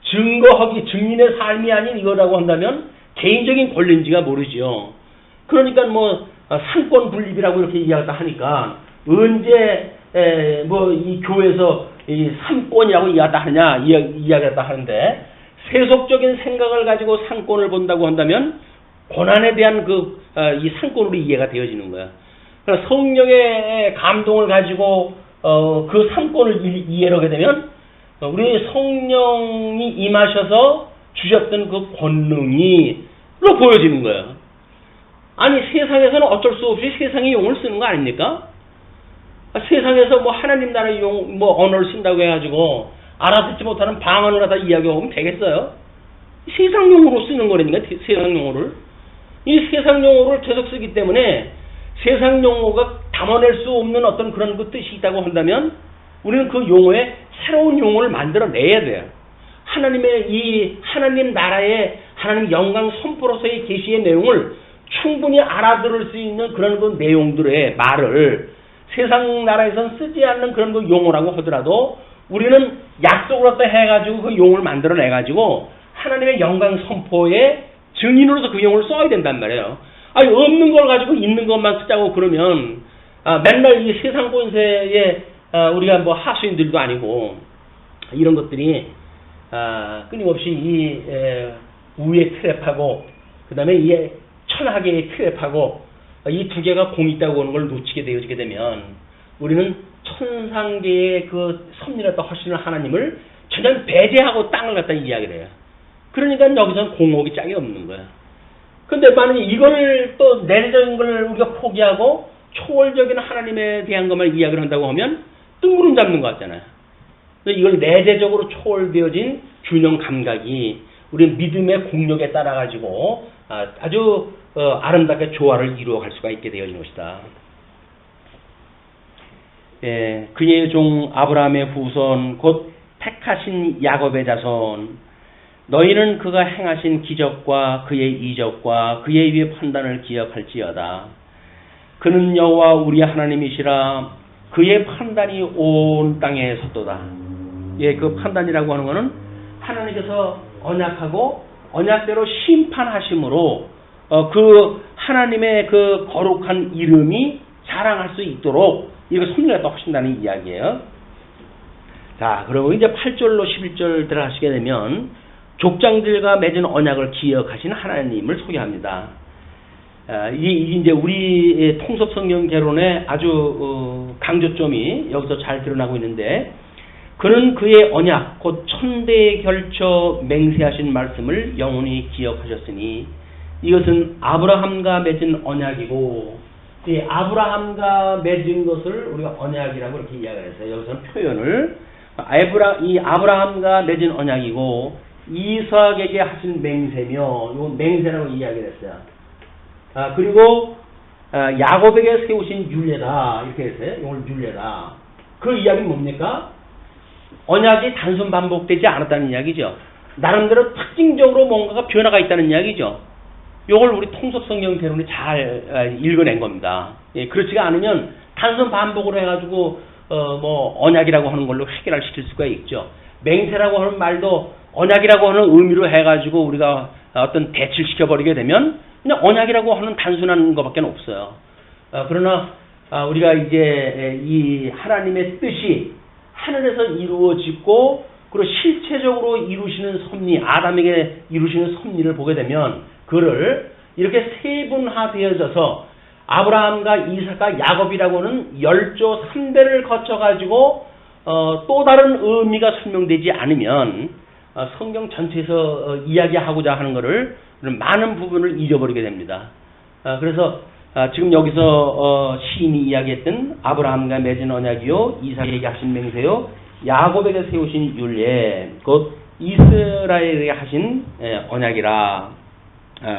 증거하기, 증인의 삶이 아닌 이거라고 한다면 개인적인 권리인지가 모르지요. 그러니까 뭐 상권 분립이라고 이렇게 이야기를 하니까 언제 뭐 이 교회에서 이 상권이라고 이야기를 하느냐 이야기를 하는데, 세속적인 생각을 가지고 상권을 본다고 한다면 고난에 대한 이 상권으로 이해가 되어지는 거야. 그러니까 성령의 감동을 가지고 그 상권을 이해를 하게 되면 우리 성령이 임하셔서 주셨던 그 권능이 보여지는 거예요. 아니, 세상에서는 어쩔 수 없이 세상의 용을 쓰는 거 아닙니까? 세상에서 뭐 하나님 나라의 용, 뭐 언어를 쓴다고 해가지고 알아듣지 못하는 방언을 갖다 이야기하면 되겠어요? 세상 용어로 쓰는 거라니까, 세상 용어를. 이 세상 용어를 계속 쓰기 때문에 세상 용어가 담아낼 수 없는 어떤 그런 그 뜻이 있다고 한다면 우리는 그 용어에 새로운 용어를 만들어내야 돼요. 하나님의 이 하나님 나라의 하나님 영광 선포로서의 계시의 내용을 충분히 알아들을 수 있는 그런 그 내용들의 말을 세상 나라에서는 쓰지 않는 그런 그 용어라고 하더라도 우리는 약속을 갖다 해가지고 그 용어를 만들어내가지고 하나님의 영광 선포의 증인으로서 그 용어를 써야 된단 말이에요. 아니, 없는 걸 가지고 있는 것만 쓰자고 그러면 맨날 이 세상 권세에 우리가 뭐 하수인들도 아니고 이런 것들이 끊임없이 이 우의 트랩하고 그 다음에 이 천하계의 트랩하고 이 두 개가 공이 있다고 하는 걸 놓치게 되어지게 되면 우리는 천상계의 그 섭리를 허시는 하나님을 전혀 배제하고 땅을 갖다 이야기를 해요. 그러니까 여기서는 공목이 짝이 없는 거야. 근데 만약에 이걸 또 내재적인 걸 우리가 포기하고 초월적인 하나님에 대한 것만 이야기를 한다고 하면 뜬구름 잡는 것 같잖아요. 이걸 내재적으로 초월되어진 균형 감각이 우리 믿음의 공력에 따라 가지고 아주 아름답게 조화를 이루어갈 수가 있게 되어진 것이다. 예, 그의 종 아브라함의 후손 곧 택하신 야곱의 자손, 너희는 그가 행하신 기적과 그의 이적과 그의 위의 판단을 기억할지어다. 그는 여호와 우리 하나님이시라. 그의 판단이 온 땅에 섰도다. 예, 그 판단이라고 하는 것은 하나님께서 언약하고 언약대로 심판하심으로 그 하나님의 그 거룩한 이름이 자랑할 수 있도록 이거 섭리가 또 하신다는 이야기예요. 자, 그리고 이제 8절로 11절 들어가시게 되면 족장들과 맺은 언약을 기억하신 하나님을 소개합니다. 이 이제 우리 통섭 성경 개론의 아주 강조점이 여기서 잘 드러나고 있는데, 그는 그의 언약 곧 천대에 걸쳐 맹세하신 말씀을 영원히 기억하셨으니 이것은 아브라함과 맺은 언약이고, 이 아브라함과 맺은 것을 우리가 언약이라고 이렇게 이야기를 했어요. 여기서는 표현을 이 아브라함과 맺은 언약이고 이삭에게 하신 맹세며, 이거 맹세라고 이야기를 했어요. 그리고 야곱에게 세우신 율례다 이렇게 했어요. 이걸 율례다. 그 이야기는 뭡니까? 언약이 단순 반복되지 않았다는 이야기죠. 나름대로 특징적으로 뭔가가 변화가 있다는 이야기죠. 이걸 우리 통섭성경 개론이 잘 읽어낸 겁니다. 예, 그렇지가 않으면 단순 반복으로 해가지고 뭐 언약이라고 하는 걸로 해결할 시킬 수가 있죠. 맹세라고 하는 말도 언약이라고 하는 의미로 해가지고 우리가 어떤 대치를 시켜버리게 되면 그냥 언약이라고 하는 단순한 것밖에 없어요. 그러나 우리가 이제 이 하나님의 뜻이 하늘에서 이루어지고 그리고 실체적으로 이루시는 섭리, 아담에게 이루시는 섭리를 보게 되면 그를 이렇게 세분화되어져서 아브라함과 이삭과 야곱이라고는 열조 3대를 거쳐가지고 또 다른 의미가 설명되지 않으면 성경 전체에서 이야기하고자 하는 것을 많은 부분을 잊어버리게 됩니다. 그래서 지금 여기서 시인이 이야기했던 아브라함과 맺은 언약이요 이삭에게 하신 맹세요 야곱에게 세우신 율례 곧 이스라엘에게 하신 언약이라.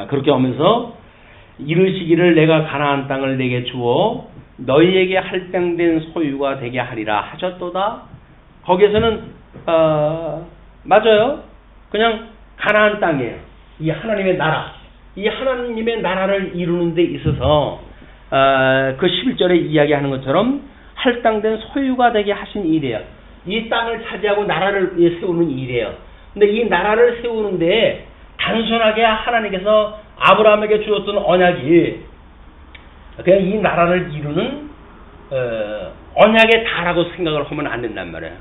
그렇게 하면서 이르시기를 내가 가나안 땅을 내게 주어 너희에게 할당된 소유가 되게 하리라 하셨도다. 거기에서는 맞아요. 그냥 가나안 땅이에요. 이 하나님의 나라, 이 하나님의 나라를 이루는 데 있어서 그 11절에 이야기하는 것처럼 할당된 소유가 되게 하신 일이에요. 이 땅을 차지하고 나라를 세우는 일이에요. 근데 이 나라를 세우는데 단순하게 하나님께서 아브라함에게 주었던 언약이 그냥 이 나라를 이루는 언약의 다라고 생각을 하면 안 된단 말이에요.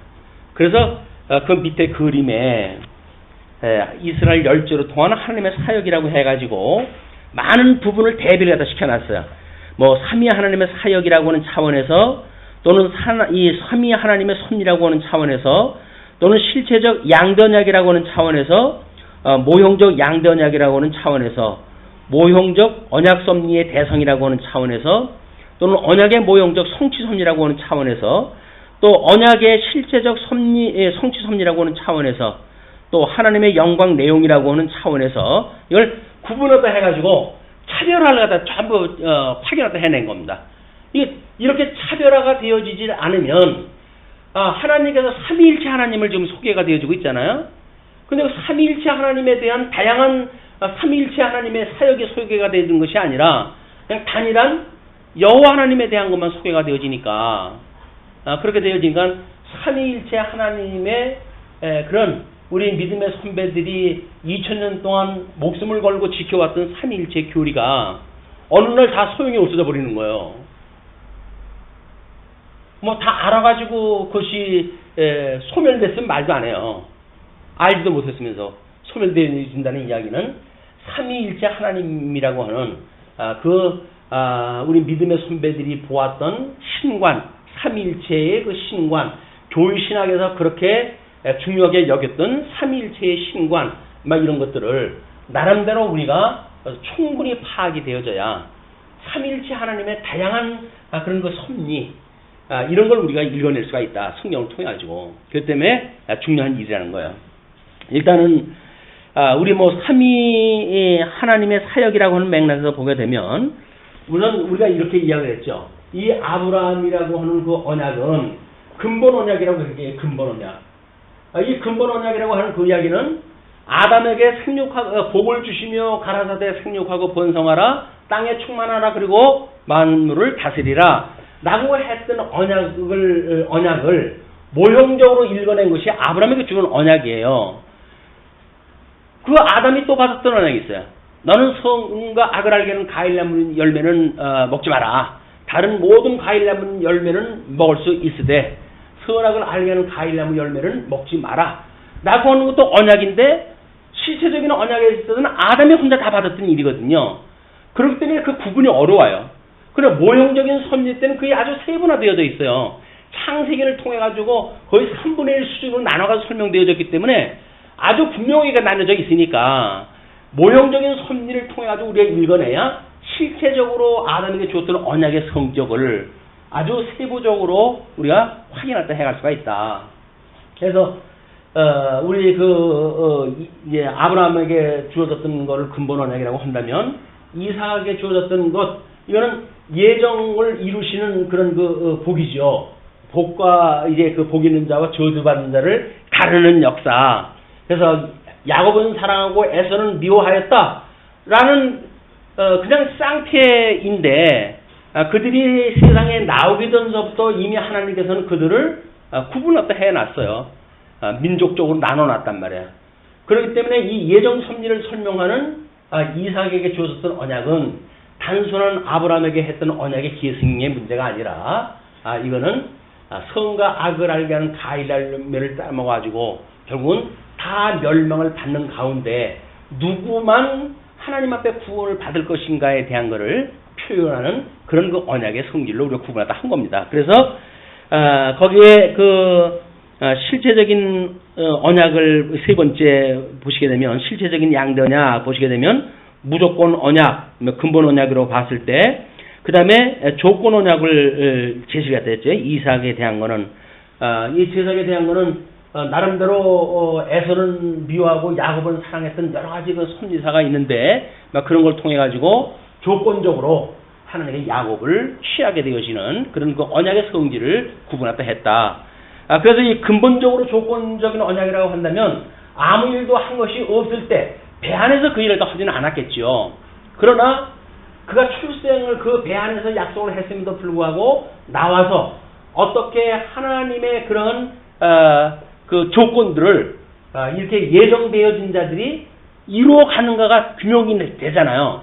그래서 그 밑에 그림에 이스라엘 열조를 통한 하나님의 사역이라고 해가지고 많은 부분을 대비를 갖다 시켜놨어요. 뭐 삼위 하나님의 사역이라고 하는 차원에서 또는 이 삼위 하나님의 섭리라고 하는 차원에서 또는 실체적 양대언약이라고 하는 차원에서 모형적 양대언약이라고 하는 차원에서 모형적 언약 섭리의 대성이라고 하는 차원에서 또는 언약의 모형적 성취 섭리라고 하는 차원에서 또 언약의 실체적 성취 섭리라고 하는 차원에서 또 하나님의 영광 내용이라고 하는 차원에서 이걸 구분하다 해가지고 차별화를 갖다 전부 확인하다 해낸 겁니다. 이렇게 차별화가 되어지지 않으면 하나님께서 삼위일체 하나님을 지금 소개가 되어지고 있잖아요. 근데 그 삼위일체 하나님에 대한 다양한 삼위일체 하나님의 사역이 소개가 되는 것이 아니라 그냥 단일한 여호와 하나님에 대한 것만 소개가 되어지니까 그렇게 되어지니까 삼위일체 하나님의 그런 우리 믿음의 선배들이 2000년 동안 목숨을 걸고 지켜왔던 삼위일체 교리가 어느 날 다 소용이 없어져 버리는 거예요. 뭐 다 알아가지고 그것이 소멸됐으면 말도 안 해요. 알지도 못했으면서 소멸되어진다는 이야기는 삼위일체 하나님이라고 하는 우리 믿음의 선배들이 보았던 신관, 삼위일체의 그 신관, 교회신학에서 그렇게 중요하게 여겼던 삼위일체의 신관, 막 이런 것들을 나름대로 우리가 충분히 파악이 되어져야 삼위일체 하나님의 다양한 그런 그 섭리, 이런 걸 우리가 읽어낼 수가 있다. 성경을 통해 가지고. 그렇기 때문에 중요한 일이라는 거예요. 일단은 우리 뭐 삼위 하나님의 사역이라고 하는 맥락에서 보게 되면 우선 우리가 이렇게 이야기를 했죠. 이 아브라함이라고 하는 그 언약은 근본 언약이라고 얘기해요. 근본 언약. 이 근본 언약이라고 하는 그 이야기는 아담에게 생육하고 복을 주시며 가라사대 생육하고 번성하라 땅에 충만하라 그리고 만물을 다스리라 라고 했던 언약을 모형적으로 읽어낸 것이 아브라함에게 주는 언약이에요. 그 아담이 또 받았던 언약이 있어요. 너는 성과 악을 알게 하는 과일나무 열매는 먹지 마라. 다른 모든 과일나무 열매는 먹을 수 있으되 선악을 알게 하는 과일나무 열매는 먹지 마라. 라고 하는 것도 언약인데 실체적인 언약에 있어서는 아담이 혼자 다 받았던 일이거든요. 그렇기 때문에 그 구분이 어려워요. 그러나 모형적인 섭리 때는 그게 아주 세분화되어져 있어요. 창세기를 통해 가지고 거의 3분의 1 수준으로 나눠가지고 설명되어졌기 때문에 아주 분명하게 나눠져 있으니까 모형적인 섭리를 통해 가지고 우리가 읽어내야 실체적으로 아담에게 주었던 언약의 성격을 아주 세부적으로 우리가 확인할 때 해갈 수가 있다. 그래서 우리 이제 아브라함에게 주어졌던 것을 근본 언약이라고 한다면 이삭에게 주어졌던 것 이거는 예정을 이루시는 그런 복이죠. 복과 이제 그 복 있는 자와 저주받는 자를 가르는 역사. 그래서 야곱은 사랑하고 에서는 미워하였다라는 그냥 쌍태인데 그들이 세상에 나오기 전서부터 이미 하나님께서는 그들을 구분해서 해놨어요. 민족적으로 나눠놨단 말이에요. 그렇기 때문에 이 예정 섭리를 설명하는 이삭에게 주어졌던 언약은 단순한 아브라함에게 했던 언약의 계승의 문제가 아니라 이거는 선과 악을 알게 하는 가인 열매를 따먹어가지고 결국은 다 멸망을 받는 가운데 누구만 하나님 앞에 구원을 받을 것인가에 대한 것을 표현하는 그런 그 언약의 성질로 우리가 구분하다 한 겁니다. 그래서 거기에 그 실체적인 언약을 세 번째 보시게 되면 실체적인 양대 언약 보시게 되면 무조건 언약, 근본 언약으로 봤을 때 그 다음에 조건 언약을 제시가 됐죠. 이삭에 대한 거는 이 제삭에 대한 거는 나름대로 에서는 미워하고 야곱은 사랑했던 여러 가지 그 섭리사가 있는데 그런 걸 통해 가지고 조건적으로 하나님의 야곱을 취하게 되어지는 그런 그 언약의 성질을 구분하다 했다. 그래서 이 근본적으로 조건적인 언약이라고 한다면 아무 일도 한 것이 없을 때 배 안에서 그 일을 하지는 않았겠죠. 그러나 그가 출생을 그 배 안에서 약속을 했음에도 불구하고 나와서 어떻게 하나님의 그런 그 조건들을 이렇게 예정되어진 자들이 이루어가는가가 규명이 되잖아요.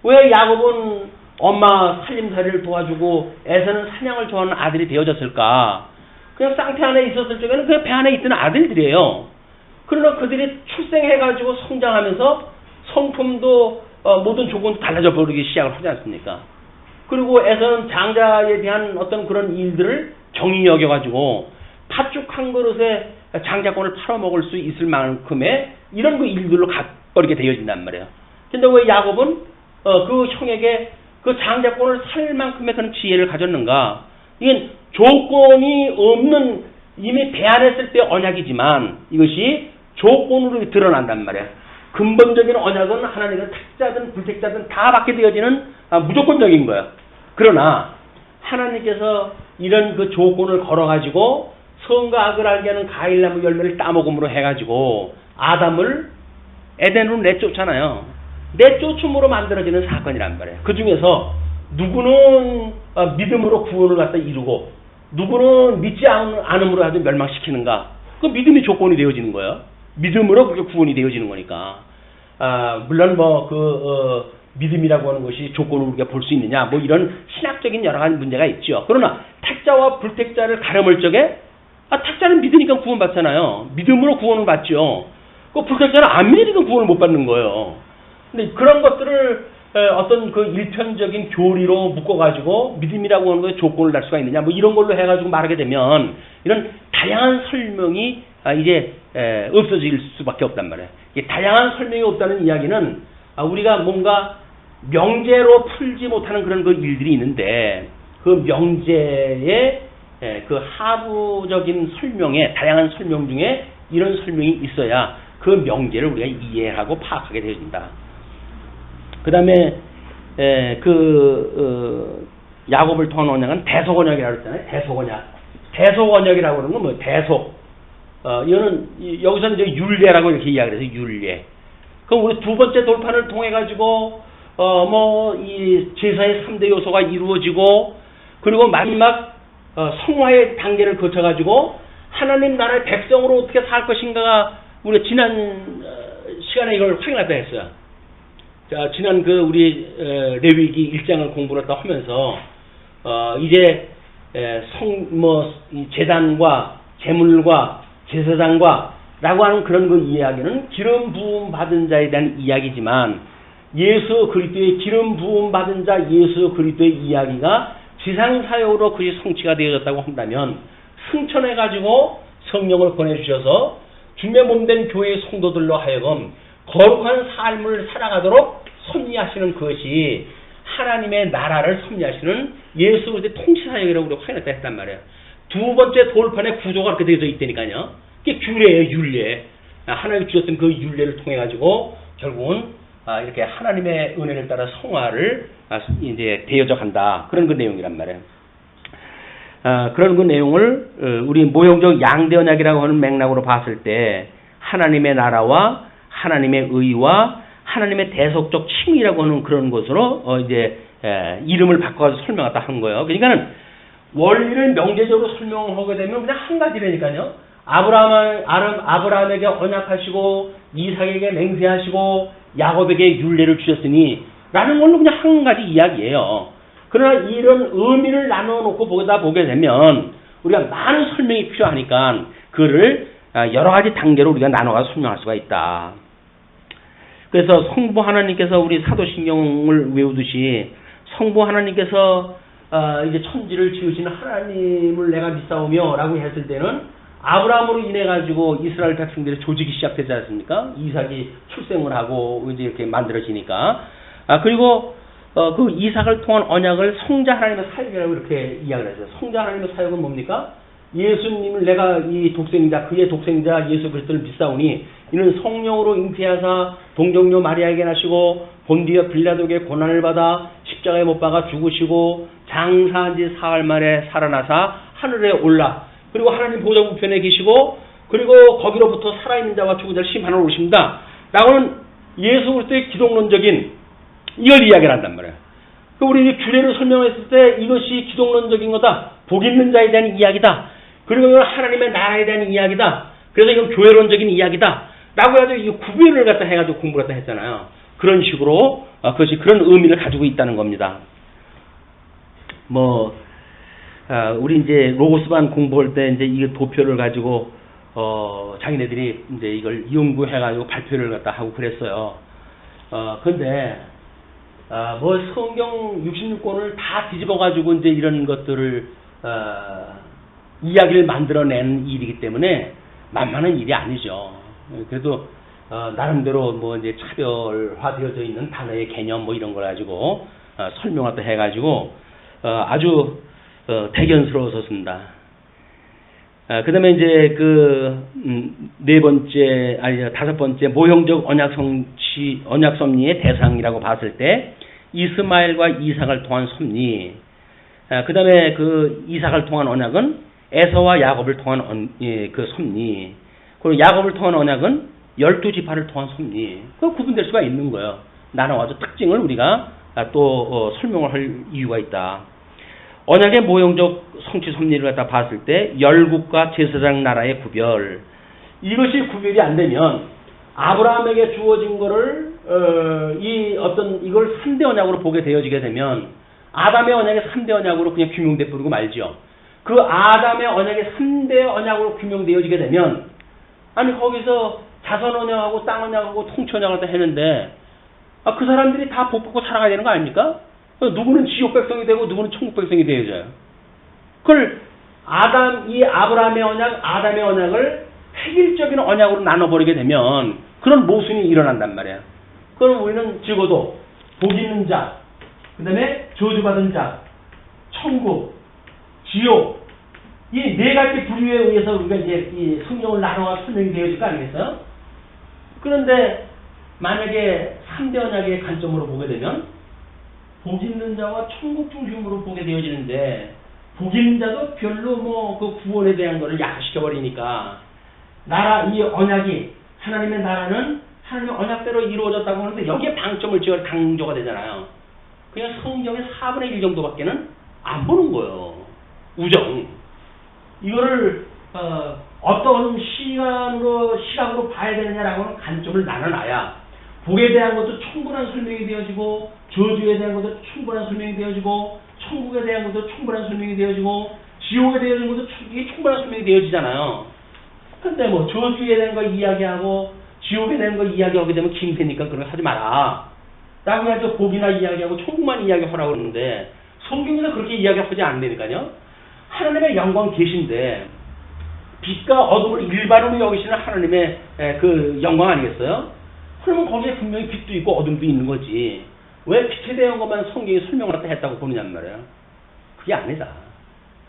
왜 야곱은 엄마 살림살이를 도와주고 에서는 사냥을 좋아하는 아들이 되어졌을까? 그냥 쌍태 안에 있었을 적에는 그냥 배 안에 있던 아들들이에요. 그러나 그들이 출생해가지고 성장하면서 성품도 모든 조건도 달라져 버리기 시작을 하지 않습니까? 그리고 에서는 장자에 대한 어떤 그런 일들을 정의 여겨가지고 팥죽 한 그릇에 장자권을 팔아먹을 수 있을 만큼의 이런 그 일들로 가버리게 되어진단 말이에요. 근데 왜 야곱은 그 형에게 그 장자권을 살 만큼의 그런 지혜를 가졌는가? 이건 조건이 없는 이미 배 안에 있을 때 언약이지만 이것이 조건으로 드러난단 말이야. 근본적인 언약은 하나님은 택자든 불택자든 다 받게 되어지는 무조건적인 거예요. 그러나 하나님께서 이런 그 조건을 걸어가지고 선과 악을 알게 하는 가일나무 열매를 따먹음으로 해가지고 아담을 에덴으로 내쫓잖아요. 내쫓음으로 만들어지는 사건이란 말이에요. 그 중에서 누구는 믿음으로 구원을 갖다 이루고 누구는 믿지 않음으로 아주 멸망시키는가? 그 믿음이 조건이 되어지는 거예요. 믿음으로 그렇게 구원이 되어지는 거니까. 물론 믿음이라고 하는 것이 조건으로 우리가 볼 수 있느냐, 뭐 이런 신학적인 여러 가지 문제가 있죠. 그러나 택자와 불택자를 가름할 적에 택자는 믿으니까 구원받잖아요. 믿음으로 구원을 받죠. 그 불택자는 안 믿으니까 구원을 못 받는 거예요. 근데 그런 것들을 어떤 그 일편적인 교리로 묶어가지고 믿음이라고 하는 것에 조건을 달 수가 있느냐, 뭐 이런 걸로 해가지고 말하게 되면 이런 다양한 설명이 이제 없어질 수밖에 없단 말이에요. 다양한 설명이 없다는 이야기는 우리가 뭔가 명제로 풀지 못하는 그런 그 일들이 있는데 그 명제의 그 하부적인 설명에 다양한 설명 중에 이런 설명이 있어야 그 명제를 우리가 이해하고 파악하게 되어진다. 그 다음에 야곱을 통한 언약은 대속 언약이라고 했잖아요. 대속 언약. 대속 언약이라고 하는 건 뭐 대속. 이거는 여기서는 이제 율례라고 이렇게 이야기를 해서 율례. 그럼 우리 두 번째 돌판을 통해 가지고 이 제사의 3대 요소가 이루어지고 그리고 마지막 성화의 단계를 거쳐 가지고 하나님 나라의 백성으로 어떻게 살 것인가가 우리가 지난 시간에 이걸 확인하다 했어요. 자, 지난 우리 레위기 1장을 공부를 다 하면서 이제 제단과 제물과 제사장과 라고 하는 그런 그 이야기는 기름 부음 받은 자에 대한 이야기지만 예수 그리스도의 기름 부음 받은 자 예수 그리스도의 이야기가 지상 사역으로 그것이 성취가 되어졌다고 한다면 승천해 가지고 성령을 보내주셔서 주님의 몸된 교회의 성도들로 하여금 거룩한 삶을 살아가도록 섭리하시는 그것이 하나님의 나라를 섭리하시는 예수 그리스도의 통치사역이라고 우리가 확인했다 했단 말이에요. 두 번째 돌판의 구조가 그렇게 되어져 있다니까요. 그게 규례예요, 율례. 하나님이 주셨던 그 율례를 통해 가지고 결국은 이렇게 하나님의 은혜를 따라 성화를 이제 되어져 간다. 그런 그 내용이란 말이에요. 그런 그 내용을 우리 모형적 양대 언약이라고 하는 맥락으로 봤을 때 하나님의 나라와 하나님의 의와 하나님의 대속적 칭의라고 하는 그런 것으로 이제 이름을 바꿔서 설명하다 한 거예요. 그러니까는 원리를 명제적으로 설명하게 되면 그냥 한 가지라니까요. 아브라함에게 언약하시고 이삭에게 맹세하시고 야곱에게 율례를 주셨으니 라는 걸로 그냥 한 가지 이야기예요. 그러나 이런 의미를 나눠놓고 보게 되면 우리가 많은 설명이 필요하니까 그를 여러 가지 단계로 우리가 나눠서 설명할 수가 있다. 그래서 성부 하나님께서 우리 사도신경을 외우듯이 성부 하나님께서 이제 천지를 지으시는 하나님을 내가 믿사오며 라고 했을 때는 아브라함으로 인해 가지고 이스라엘 백성들의 조직이 시작되지 않습니까? 이삭이 출생을 하고 이제 이렇게 만들어지니까. 그리고 그 이삭을 통한 언약을 성자 하나님의 사역이라고 이렇게 이야기를 했어요. 성자 하나님의 사역은 뭡니까? 예수님을 내가 이 독생자, 그의 독생자 예수 그리스도를 믿사오니 이는 성령으로 잉태하사 동정녀 마리아에게 나시고 본디어 빌라도에게 고난을 받아 십자가에 못 박아 죽으시고 장사한 지 사흘 만에 살아나사 하늘에 올라 그리고 하나님 보좌 우편에 계시고 그리고 거기로부터 살아있는 자와 죽은 자를 심판하러 오십니다. 라고는 예수 그리스도의 기독론적인 이걸 이야기를 한단 말이에요. 우리 규례를 설명했을 때 이것이 기독론적인 거다. 복 있는 자에 대한 이야기다. 그리고 이건 하나님의 나라에 대한 이야기다. 그래서 이건 교회론적인 이야기다. 라고 해가지고 이 구별을 갖다 해가지고 공부를 갖다 했잖아요. 그런 식으로 그것이 그런 의미를 가지고 있다는 겁니다. 우리 이제 로고스반 공부할 때 이제 이 도표를 가지고 자기네들이 이제 이걸 연구해가지고 발표를 갖다 하고 그랬어요. 근데 성경 66권을 다 뒤집어가지고 이제 이런 것들을 이야기를 만들어낸 일이기 때문에 만만한 일이 아니죠. 그래도 나름대로 이제 차별화되어져 있는 단어의 개념 이런 걸 가지고 설명을 또 해가지고 아주 대견스러웠었습니다. 그다음에 이제 다섯 번째 모형적 언약 섭리의 대상이라고 봤을 때 이스마엘과 이삭을 통한 섭리. 그다음에 이삭을 통한 언약은 에서와 야곱을 통한 그 섭리. 그리고 야곱을 통한 언약은 12지파를 통한 섭리. 그 구분될 수가 있는 거예요. 나눠가지고 특징을 우리가 또 설명을 할 이유가 있다. 언약의 모형적 성취 섭리를 갖다 봤을 때 열국과 제사장 나라의 구별. 이것이 구별이 안 되면 아브라함에게 주어진 거를 이걸 3대 언약으로 보게 되어지게 되면 아담의 언약의 3대 언약으로 그냥 규명돼 버리고 말지요. 그 아담의 언약의 3대 언약으로 규명되어지게 되면 거기서 자선 언약하고 땅 언약하고 통치 언약을 다 했는데 그 사람들이 다 복 받고 살아가야 되는 거 아닙니까? 누구는 지옥 백성이 되고 누구는 천국 백성이 되어져요. 그걸 아브라함의 언약, 아담의 언약을 획일적인 언약으로 나눠버리게 되면 그런 모순이 일어난단 말이에요. 그럼 우리는 적어도 복 있는 자, 그 다음에 저주받은 자, 천국, 지옥, 이 네 가지 부류에 의해서 우리가 이제 이 성경을 나눠서 설명이 되어질 거 아니겠어요? 그런데 만약에 3대 언약의 관점으로 보게 되면 복 있는 자와 천국 중심으로 보게 되어지는데 복 있는 자도 별로 그 구원에 대한 거를 약화시켜버리니까 이 언약이 하나님의 나라는 하나님의 언약대로 이루어졌다고 하는데 여기에 방점을 지어 강조가 되잖아요. 그냥 성경의 4분의 1 정도밖에는 안 보는 거예요. 우정. 이거를 어떤 시각으로 봐야 되느냐라고는 관점을 나눠놔야 복에 대한 것도 충분한 설명이 되어지고 저주에 대한 것도 충분한 설명이 되어지고 천국에 대한 것도 충분한 설명이 되어지고 지옥에 대한 것도 충분한 설명이 되어지잖아요. 근데 저주에 대한 거 이야기하고 지옥에 대한 거 이야기하게 되면 김새니까 그런 거 하지 마라 라고 해서 복이나 이야기하고 천국만 이야기하라고 그러는데 성경에서 그렇게 이야기하지 않는다니까요. 하나님의 영광 계신데 빛과 어둠을 일반으로 여기시는 하나님의 그 영광 아니겠어요? 그러면 거기에 분명히 빛도 있고 어둠도 있는 거지. 왜 빛에 대한 것만 성경이 설명을 했다고 보느냐는 말이에요. 그게 아니다.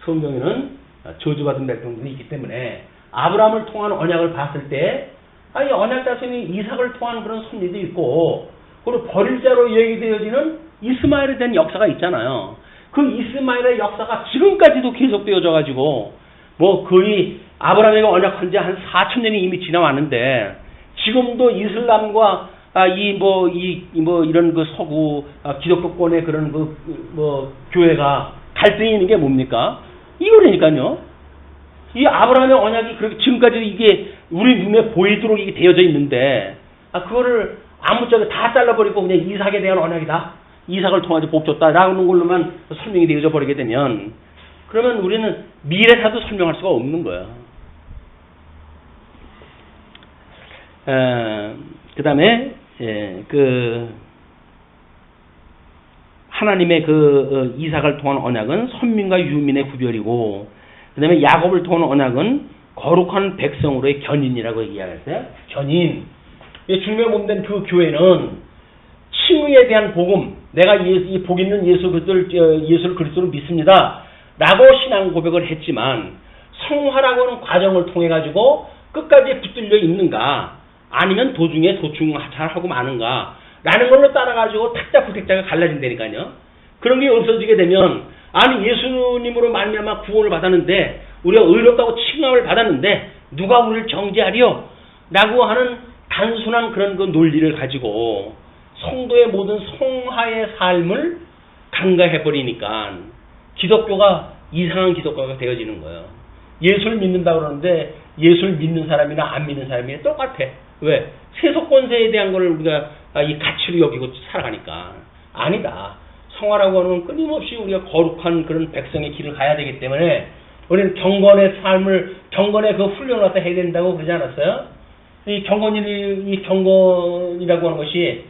성경에는 저주받은 백성들이 있기 때문에 아브라함을 통한 언약을 봤을 때 언약 자손이 이삭을 통한 그런 섭리도 있고 그리고 버릴 자로 얘기되어지는 이스마엘에 대한 역사가 있잖아요. 그 이스마엘의 역사가 지금까지도 계속되어져 가지고 거의 아브라함에게 언약한 지 한 4,000년이 이미 지나왔는데 지금도 이슬람과 이런 그 서구 기독교권의 그런 교회가 갈등이 있는 게 뭡니까? 이거라니까요. 이 아브라함의 언약이 그렇게 지금까지 이게 우리 눈에 보이도록 이게 되어져 있는데, 그거를 아무짝에 다 잘라버리고 그냥 이삭에 대한 언약이다. 이삭을 통해서 복 줬다라는 걸로만 설명이 되어져 버리게 되면, 그러면 우리는 미래사도 설명할 수가 없는 거예요. 그 다음에, 하나님의 이삭을 통한 언약은 선민과 유민의 구별이고, 그 다음에 야곱을 통한 언약은 거룩한 백성으로의 견인이라고 이야기했어요. 견인. 주님의 몸된 그 교회는 칭의에 대한 복음, 내가 이 복 있는 예수를 그리스도로 믿습니다. 라고 신앙 고백을 했지만, 성화라고 하는 과정을 통해 가지고 끝까지 붙들려 있는가, 아니면 도중에 도충하고 마는가, 라는 걸로 따라가지고 탁자 부택자가 갈라진다니까요. 그런 게 없어지게 되면, 아니 예수님으로 말미암아 구원을 받았는데, 우리가 의롭다고 칭함을 받았는데 누가 우리를 정죄하리요? 라고 하는 단순한 그런 그 논리를 가지고 성도의 모든 성화의 삶을 간과해버리니까 기독교가 이상한 기독교가 되어지는 거예요. 예수를 믿는다고 그러는데 예수를 믿는 사람이나 안 믿는 사람이 똑같아. 왜? 세속권세에 대한 걸 우리가 이 가치로 여기고 살아가니까. 아니다. 성화라고 하는 끊임없이 우리가 거룩한 그런 백성의 길을 가야 되기 때문에 우리는 경건의 삶을, 경건의 그 훈련을 갖다 해야 된다고 그러지 않았어요? 이 경건이라고 하는 것이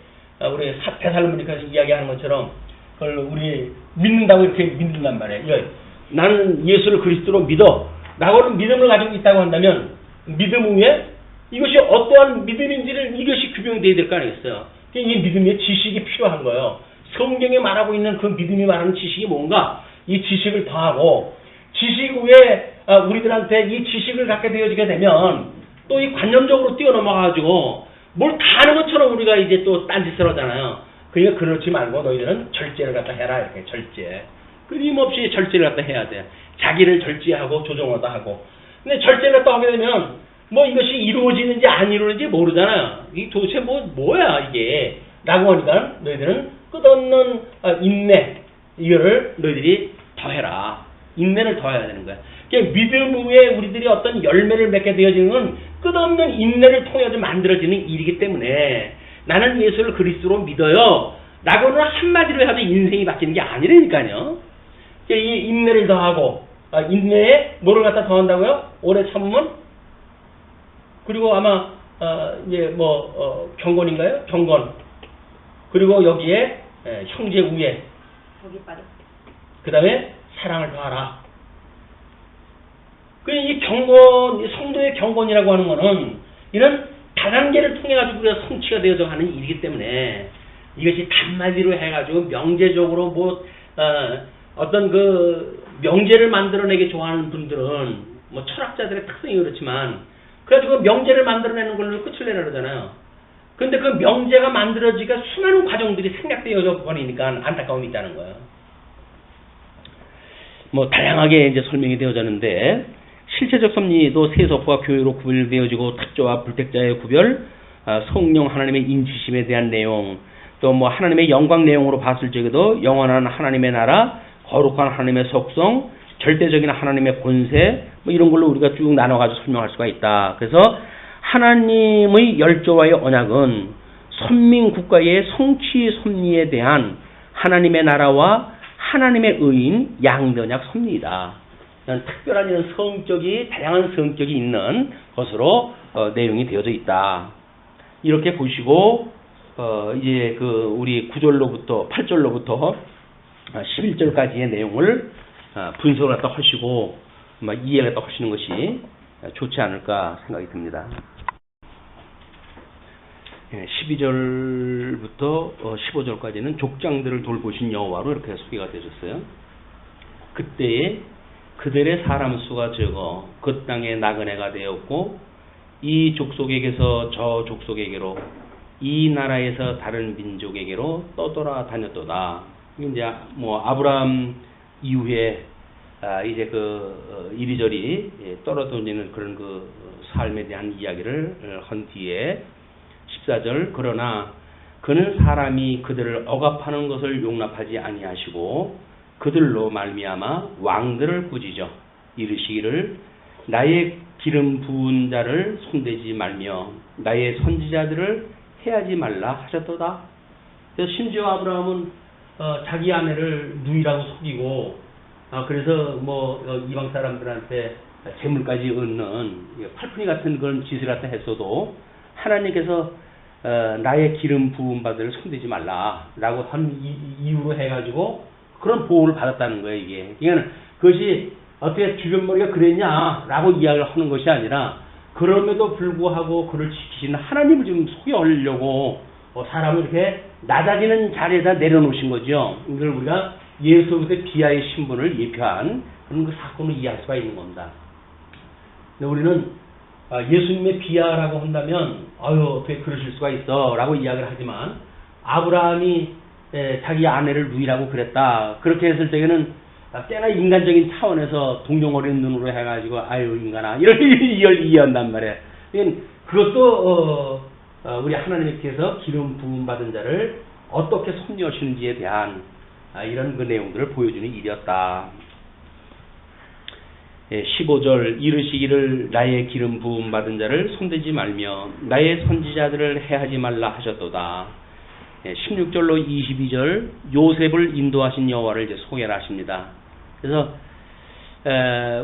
우리 데살로니가에서 이야기하는 것처럼 그걸 우리 믿는다고 이렇게 믿는단 말이에요. 나는 예수를 그리스도로 믿어. 라고 하는 믿음을 가지고 있다고 한다면 믿음 위에 이것이 어떠한 믿음인지를 이것이 규명이 돼야 될 거 아니겠어요? 이 믿음의 지식이 필요한 거예요. 성경에 말하고 있는 그 믿음이 말하는 지식이 뭔가 이 지식을 더하고 지식 위에 우리들한테 이 지식을 갖게 되어지게 되면 또 이 관념적으로 뛰어넘어가지고 뭘 다 아는 것처럼 우리가 이제 또 딴짓을 하잖아요. 그러니까 그렇지 말고 너희들은 절제를 갖다 해라. 이렇게 절제. 끊임없이 절제를 갖다 해야 돼. 자기를 절제하고 조정하다 하고. 근데 절제를 갖다 하게 되면 뭐 이것이 이루어지는지 안 이루어지는지 모르잖아요. 이게 도대체 뭐야 이게. 라고 하니까 너희들은 끝없는 인내. 이거를 너희들이 더해라. 인내를 더해야 되는 거야. 그러니까 믿음 위에 우리들이 어떤 열매를 맺게 되어지는 건 끝없는 인내를 통해서 만들어지는 일이기 때문에 나는 예수를 그리스도로 믿어요. 라고는 한마디로 해도 인생이 바뀌는 게 아니라니까요. 그러니까 이 인내를 더하고 인내에 뭐를 갖다 더한다고요? 오래 참으면 그리고 아마 경건인가요? 경건. 그리고 여기에 형제 우애. 그 다음에 사랑을 더하라. 이 경건, 성도의 경건이라고 하는 거는 이런 다단계를 통해 가지고 우리가 성취가 되어져 가는 일이기 때문에 이것이 단마디로 해가지고 명제적으로 어떤 그 명제를 만들어내기 좋아하는 분들은 뭐 철학자들의 특성이 그렇지만 그래가지고 명제를 만들어내는 걸로 끝을 내라 그러잖아요. 근데 그 명제가 만들어지기가 수많은 과정들이 생략되어져 버리니까 안타까움이 있다는 거예요. 뭐 다양하게 이제 설명이 되어졌는데 실체적 섭리도 세속과 교회로 구별되어지고 특조와 불택자의 구별, 성령 하나님의 인치심에 대한 내용, 또 뭐 하나님의 영광 내용으로 봤을 적에도 영원한 하나님의 나라, 거룩한 하나님의 속성, 절대적인 하나님의 본세, 뭐 이런 걸로 우리가 쭉 나눠가지고 설명할 수가 있다. 그래서 하나님의 열조와의 언약은 선민 국가의 성취 섭리에 대한 하나님의 나라와 하나님의 의인 양변약 섭리이다. 특별한 이런 성격이 다양한 성격이 있는 것으로 내용이 되어져 있다. 이렇게 보시고 이제 그 우리 9절로부터 8절로부터 11절까지의 내용을 분석을 갖다 하시고 이해를 갖다 하시는 것이 좋지 않을까 생각이 듭니다. 12절부터 15절까지는 족장들을 돌보신 여호와로 이렇게 소개가 되어졌어요. 그때에 그들의 사람 수가 적어 그 땅에 나그네가 되었고 이 족속에게서 저 족속에게로 이 나라에서 다른 민족에게로 떠돌아 다녔도다. 이제 뭐 아브라함 이후에 이제 그 이리저리 떨어지는 그런 그 삶에 대한 이야기를 한 뒤에 14절 그러나 그는 사람이 그들을 억압하는 것을 용납하지 아니하시고 그들로 말미암아 왕들을 꾸짖어 이르시기를 나의 기름 부은 자를 손대지 말며 나의 선지자들을 해하지 말라 하셨도다. 그래서 심지어 아브라함은 자기 아내를 누이라고 속이고 그래서 이방 사람들한테 재물까지 얻는 팔푼이 같은 그런 짓을 갖다 했어도 하나님께서 나의 기름 부음 받을 손대지 말라라고 한 이유로 해가지고 그런 보호를 받았다는 거예요. 이게 그러니까 그것이 어떻게 주변 머리가 그랬냐라고 이야기를 하는 것이 아니라 그럼에도 불구하고 그를 지키시는 하나님을 지금 소개하려고 사람을 이렇게 낮아지는 자리에다 내려놓으신 거죠. 이걸 우리가 예수 그리스도의 비하의 신분을 예표한 그런 그 사건을 이해할 수가 있는 겁니다. 근데 우리는 예수님의 비하라고 한다면 어떻게 그러실 수가 있어 라고 이야기를 하지만 아브라함이 자기 아내를 누이라고 그랬다. 그렇게 했을 때에는 꽤나 인간적인 차원에서 동정어린 눈으로 해가지고 아유 인간아 이렇게 이해한단 말이에요. 그것도 우리 하나님께서 기름 부음 받은 자를 어떻게 섭리하시는지에 대한 이런 그 내용들을 보여주는 일이었다. 15절 이르시기를 나의 기름 부음 받은 자를 손대지 말며 나의 선지자들을 해하지 말라 하셨도다. 16절로 22절 요셉을 인도하신 여호와를 이제 소개를 하십니다. 그래서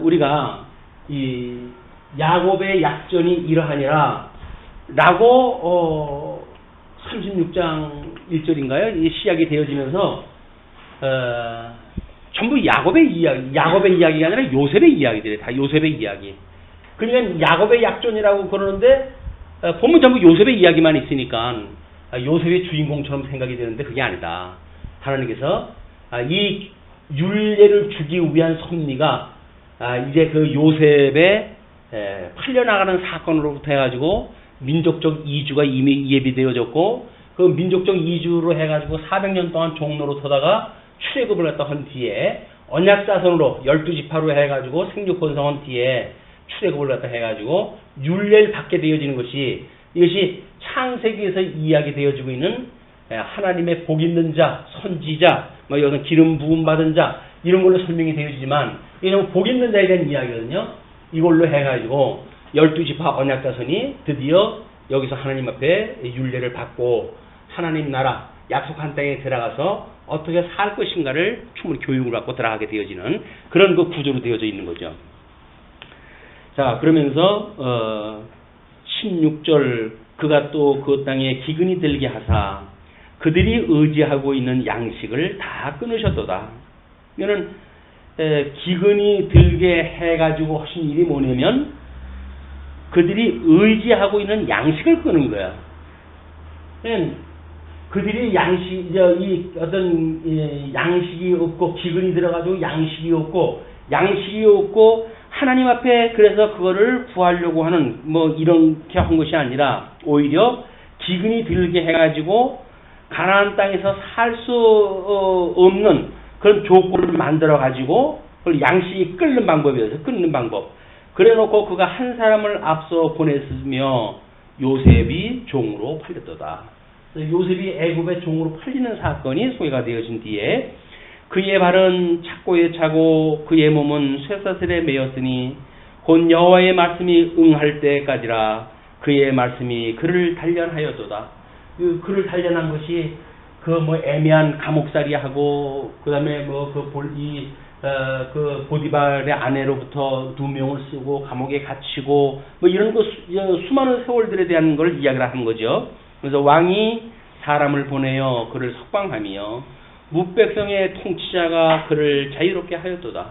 우리가 이 야곱의 약전이 이러하니라 라고 36장 1절인가요? 이 시작이 되어지면서 전부 야곱의 이야기가 아니라 요셉의 이야기들이에요. 다 요셉의 이야기. 그러니까 야곱의 약전이라고 그러는데 보면 전부 요셉의 이야기만 있으니까 요셉의 주인공처럼 생각이 되는데 그게 아니다. 하나님께서 이 율례를 주기 위한 섭리가 이제 그 요셉의 팔려나가는 사건으로부터 해가지고 민족적 이주가 이미 예비되어졌고 그 민족적 이주로 해가지고 400년 동안 종로로 서다가 출애굽을 했다 한 뒤에 언약자손으로 12지파로 해가지고 생육번성한 뒤에 출애굽을 했다 해가지고 율례를 받게 되어지는 것이 이것이 창세기에서 이야기되어지고 있는 하나님의 복 있는 자, 선지자, 여기서 기름 부음 받은 자 이런 걸로 설명이 되어지지만 이게 복 있는 자에 대한 이야기거든요. 이걸로 해가지고 12지파 언약자손이 드디어 여기서 하나님 앞에 율례를 받고 하나님 나라 약속한 땅에 들어가서 어떻게 살 것인가를 충분히 교육을 받고 들어가게 되어지는 그런 그 구조로 되어져 있는 거죠. 자, 그러면서 16절 그가 또 그 땅에 기근이 들게 하사 그들이 의지하고 있는 양식을 다 끊으셨도다. 이거는 기근이 들게 해가지고 하신 일이 뭐냐면 그들이 의지하고 있는 양식을 끊은 거야. 그들이 양식이 없고 기근이 들어가지고 양식이 없고 하나님 앞에 그래서 그거를 구하려고 하는 이렇게 한 것이 아니라 오히려 기근이 들게 해가지고 가나안 땅에서 살 수 없는 그런 조건을 만들어 가지고 그걸 양식이 끊는 방법이어서 끊는 방법. 그래놓고 그가 한 사람을 앞서 보냈으며 요셉이 종으로 팔렸도다. 요셉이 애굽의 종으로 팔리는 사건이 소개가 되어진 뒤에 그의 발은 착고에 차고 그의 몸은 쇠사슬에 매였으니 곧 여호와의 말씀이 응할 때까지라 그의 말씀이 그를 단련하였도다. 그를 단련한 것이 애매한 감옥살이하고 그다음에 그 보디발의 아내로부터 2명을 쓰고 감옥에 갇히고 이런 수많은 세월들에 대한 걸 이야기를 한 거죠. 그래서 왕이 사람을 보내어 그를 석방하며 뭇백성의 통치자가 그를 자유롭게 하였도다.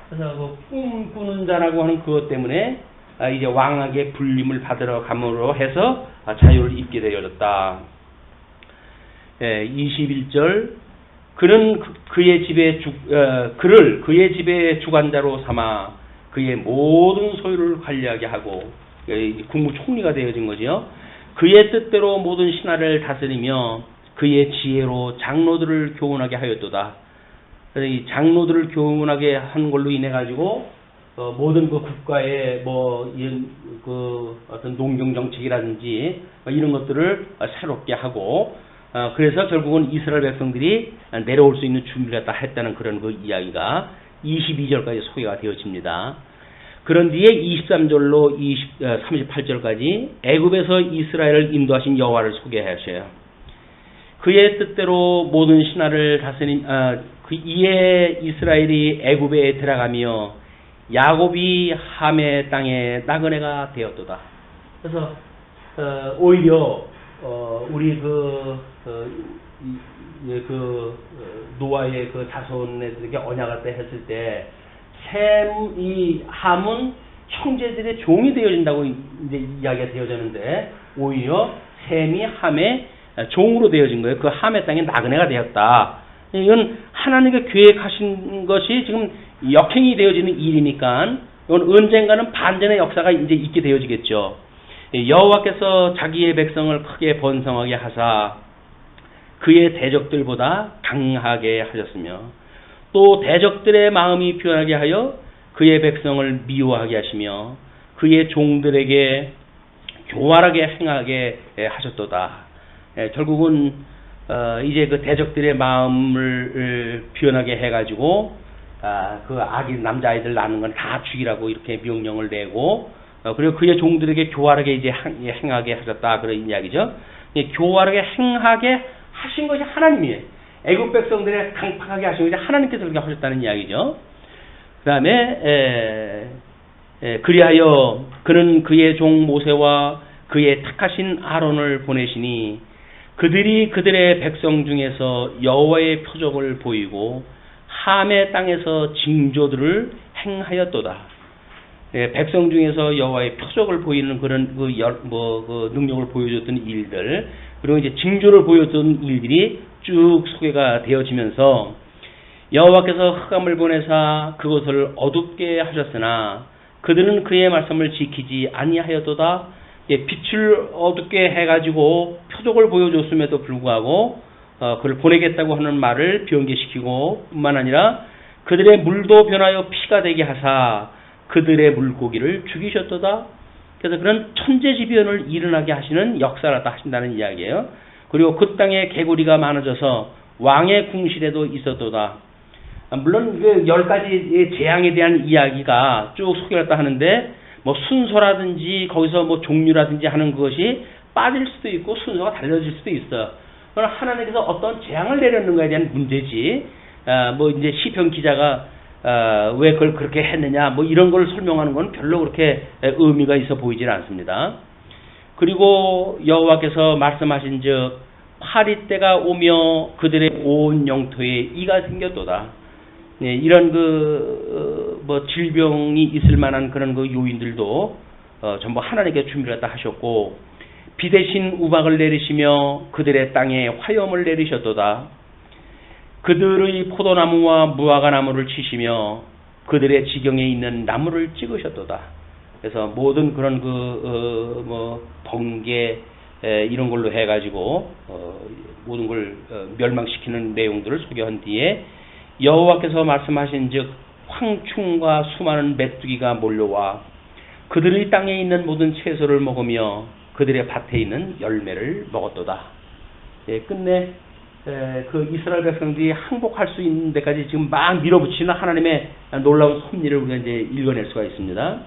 그래서 꿈 꾸는 자라고 하는 그것 때문에 이제 왕에게 불림을 받으러 감으로 해서 자유를 입게 되어졌다. 21절 그는 그를 그의 집의 주관자로 삼아 그의 모든 소유를 관리하게 하고 국무총리가 되어진 거죠. 그의 뜻대로 모든 신하를 다스리며 그의 지혜로 장로들을 교훈하게 하였도다. 그래서 이 장로들을 교훈하게 한 걸로 인해 가지고 모든 그 국가의 그 어떤 농경 정책이라든지 이런 것들을 새롭게 하고 그래서 결국은 이스라엘 백성들이 내려올 수 있는 준비를 다 했다는 그런 그 이야기가 22절까지 소개가 되어집니다. 그런 뒤에 23절로 38절까지 애굽에서 이스라엘을 인도하신 여호와를 소개하셔요. 그의 뜻대로 모든 신하를 다스린 그 이에 이스라엘이 애굽에 들어가며 야곱이 함의 땅에 나그네가 되었도다. 그래서 오히려 우리 노아의 그 자손에게 언약을 했을 때 이 함은 형제들의 종이 되어진다고 이제 이야기가 되어졌는데 오히려 셈이 함의 종으로 되어진 거예요. 그 함의 땅에 나그네가 되었다. 이건 하나님의 계획하신 것이 지금 역행이 되어지는 일이니까 이건 언젠가는 반전의 역사가 이제 있게 되어지겠죠. 여호와께서 자기의 백성을 크게 번성하게 하사 그의 대적들보다 강하게 하셨으며 또 대적들의 마음이 변하게 하여 그의 백성을 미워하게 하시며 그의 종들에게 교활하게 행하게 하셨도다. 결국은 이제 그 대적들의 마음을 변하게 해가지고 그 아기 남자아이들 낳는 건 다 죽이라고 이렇게 명령을 내고 그리고 그의 종들에게 교활하게 이제 행하게 하셨다 그런 이야기죠. 교활하게 행하게 하신 것이 하나님이에요. 애굽 백성들의 강팍하게 하신 것이 하나님께서 그렇게 하셨다는 이야기죠. 그 다음에 그리하여 그는 그의 종 모세와 그의 택하신 아론을 보내시니 그들이 그들의 백성 중에서 여호와의 표적을 보이고 함의 땅에서 징조들을 행하였도다. 백성 중에서 여호와의 표적을 보이는 그런 그 능력을 보여줬던 일들 그리고 이제 징조를 보여줬던 일들이 쭉 소개가 되어지면서 여호와께서 흑암을 보내사 그것을 어둡게 하셨으나 그들은 그의 말씀을 지키지 아니하였도다. 빛을 어둡게 해가지고 표적을 보여줬음에도 불구하고 그를 보내겠다고 하는 말을 변개시키고 뿐만 아니라 그들의 물도 변하여 피가 되게 하사 그들의 물고기를 죽이셨도다. 그래서 그런 천재지변을 일어나게 하시는 역사를 다 하신다는 이야기예요. 그리고 그 땅에 개구리가 많아져서 왕의 궁실에도 있었도다. 물론 그 10가지 재앙에 대한 이야기가 쭉 소개를 다 하는데 뭐 순서라든지 거기서 뭐 종류라든지 하는 것이 빠질 수도 있고 순서가 달라질 수도 있어요. 그러나 하나님께서 어떤 재앙을 내렸는가에 대한 문제지 뭐 이제 시편 기자가 왜 그걸 그렇게 했느냐 뭐 이런 걸 설명하는 건 별로 그렇게 의미가 있어 보이질 않습니다. 그리고 여호와께서 말씀하신 즉 파리때가 오며 그들의 온 영토에 이가 생겼도다. 이런 뭐 질병이 있을 만한 그런 그 요인들도 전부 하나님께 준비를 다 하셨고 비 대신 우박을 내리시며 그들의 땅에 화염을 내리셨도다. 그들의 포도나무와 무화과나무를 치시며 그들의 지경에 있는 나무를 찍으셨도다. 그래서 모든 그런 번개 이런 걸로 해가지고 모든 걸 멸망시키는 내용들을 소개한 뒤에 여호와께서 말씀하신즉 황충과 수많은 메뚜기가 몰려와 그들의 땅에 있는 모든 채소를 먹으며 그들의 밭에 있는 열매를 먹었도다. 끝내 그 이스라엘 백성들이 항복할 수 있는 데까지 지금 막 밀어붙이는 하나님의 놀라운 섭리를 우리가 이제 읽어낼 수가 있습니다.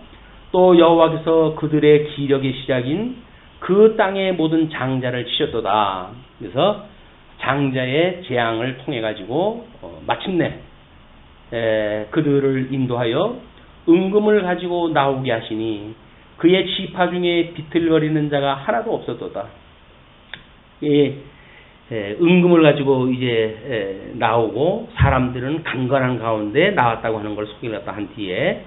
또 여호와께서 그들의 기력의 시작인 그 땅의 모든 장자를 치셨도다. 그래서 장자의 재앙을 통해 가지고 마침내 그들을 인도하여 은금을 가지고 나오게 하시니 그의 지파 중에 비틀거리는 자가 하나도 없었도다. 은금을 가지고 이제 나오고 사람들은 강건한 가운데 나왔다고 하는 걸 소개를 한 뒤에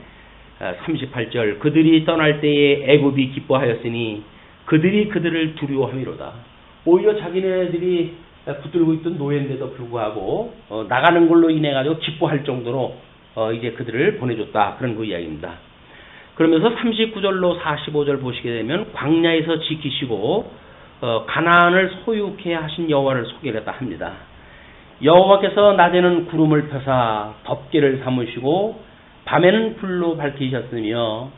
38절 그들이 떠날 때에 애굽이 기뻐하였으니 그들이 그들을 두려워함이로다. 오히려 자기네들이 붙들고 있던 노예인데도 불구하고 나가는 걸로 인해 가지고 기뻐할 정도로 이제 그들을 보내줬다. 그런 그 이야기입니다. 그러면서 39절로 45절 보시게 되면 광야에서 지키시고 가나안을 소유케 하신 여호와를 소개를 합니다. 여호와께서 낮에는 구름을 펴사 덮개를 삼으시고 밤에는 불로 밝히셨으며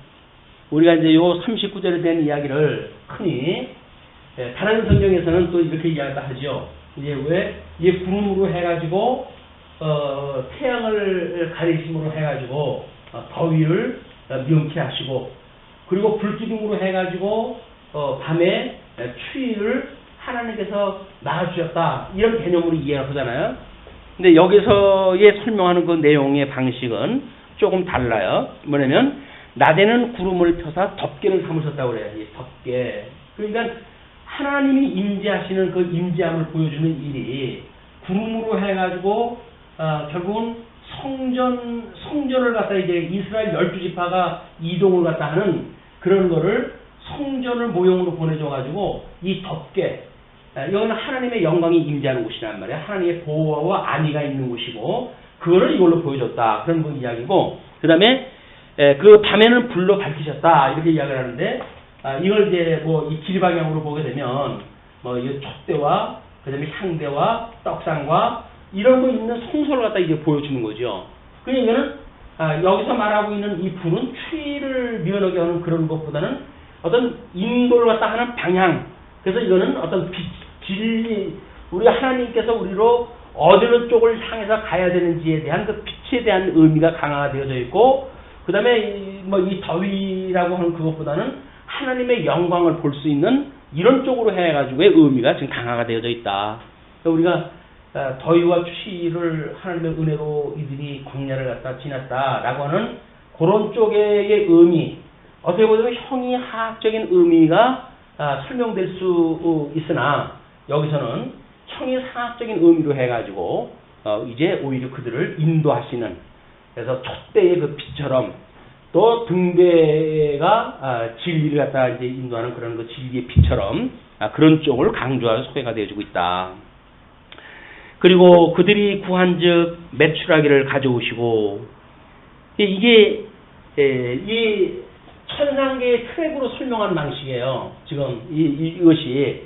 우리가 이제 요 39절에 대한 이야기를 흔히 다른 성경에서는 또 이렇게 이야기를 하죠. 이제 왜 이 구름으로 해가지고 태양을 가리심으로 해가지고 더위를 명쾌하시고 그리고 불기둥으로 해가지고 밤에 추위를 하나님께서 나아주셨다 이런 개념으로 이해를 하잖아요. 근데 여기서의 설명하는 그 내용의 방식은 조금 달라요. 뭐냐면 낮에는 구름을 펴사 덮개를 삼으셨다고 그래요. 이 덮개. 그러니까 하나님이 임재하시는 그 임재함을 보여주는 일이 구름으로 해가지고 결국은 성전을 갖다 이제 이스라엘 12지파가 이동을 갖다 하는 그런 거를 성전을 모형으로 보내줘가지고 이 덮개 이거는 하나님의 영광이 임재하는 곳이란 말이에요. 하나님의 보호와 안위가 있는 곳이고 그거를 이걸로 보여줬다 그런 그 이야기고 그 다음에 그 밤에는 불로 밝히셨다 이렇게 이야기를 하는데 이걸 이제 뭐 이 길방향으로 보게 되면 뭐 이 촛대와 그다음에 향대와 떡상과 이런 거 있는 성소를 갖다 이제 보여주는 거죠. 그러니까 이거는 여기서 말하고 있는 이 불은 추위를 면하게 하는 그런 것보다는 어떤 인도를 갖다 하는 방향. 그래서 이거는 어떤 진리 우리 하나님께서 우리로 어느 쪽을 향해서 가야 되는지에 대한 그 빛에 대한 의미가 강화되어져 있고 그 다음에 뭐 이 더위라고 하는 그것보다는 하나님의 영광을 볼 수 있는 이런 쪽으로 해가지고의 의미가 지금 강화가 되어져 있다. 우리가 더위와 추위를 하나님의 은혜로 이들이 광야를 갖다 지났다라고 하는 그런 쪽의 의미 어떻게 보면 형이하학적인 의미가 설명될 수 있으나 여기서는 형이상학적인 의미로 해가지고 이제 오히려 그들을 인도하시는 그래서 촛대의 그 빛처럼 또 등대가 진리를 갖다 이제 인도하는 그런 그 진리의 빛처럼 그런 쪽을 강조하여 소개가 되어지고 있다. 그리고 그들이 구한즉 메추라기를 가져오시고 이게 이 천상계의 트랙으로 설명한 방식이에요. 지금 이것이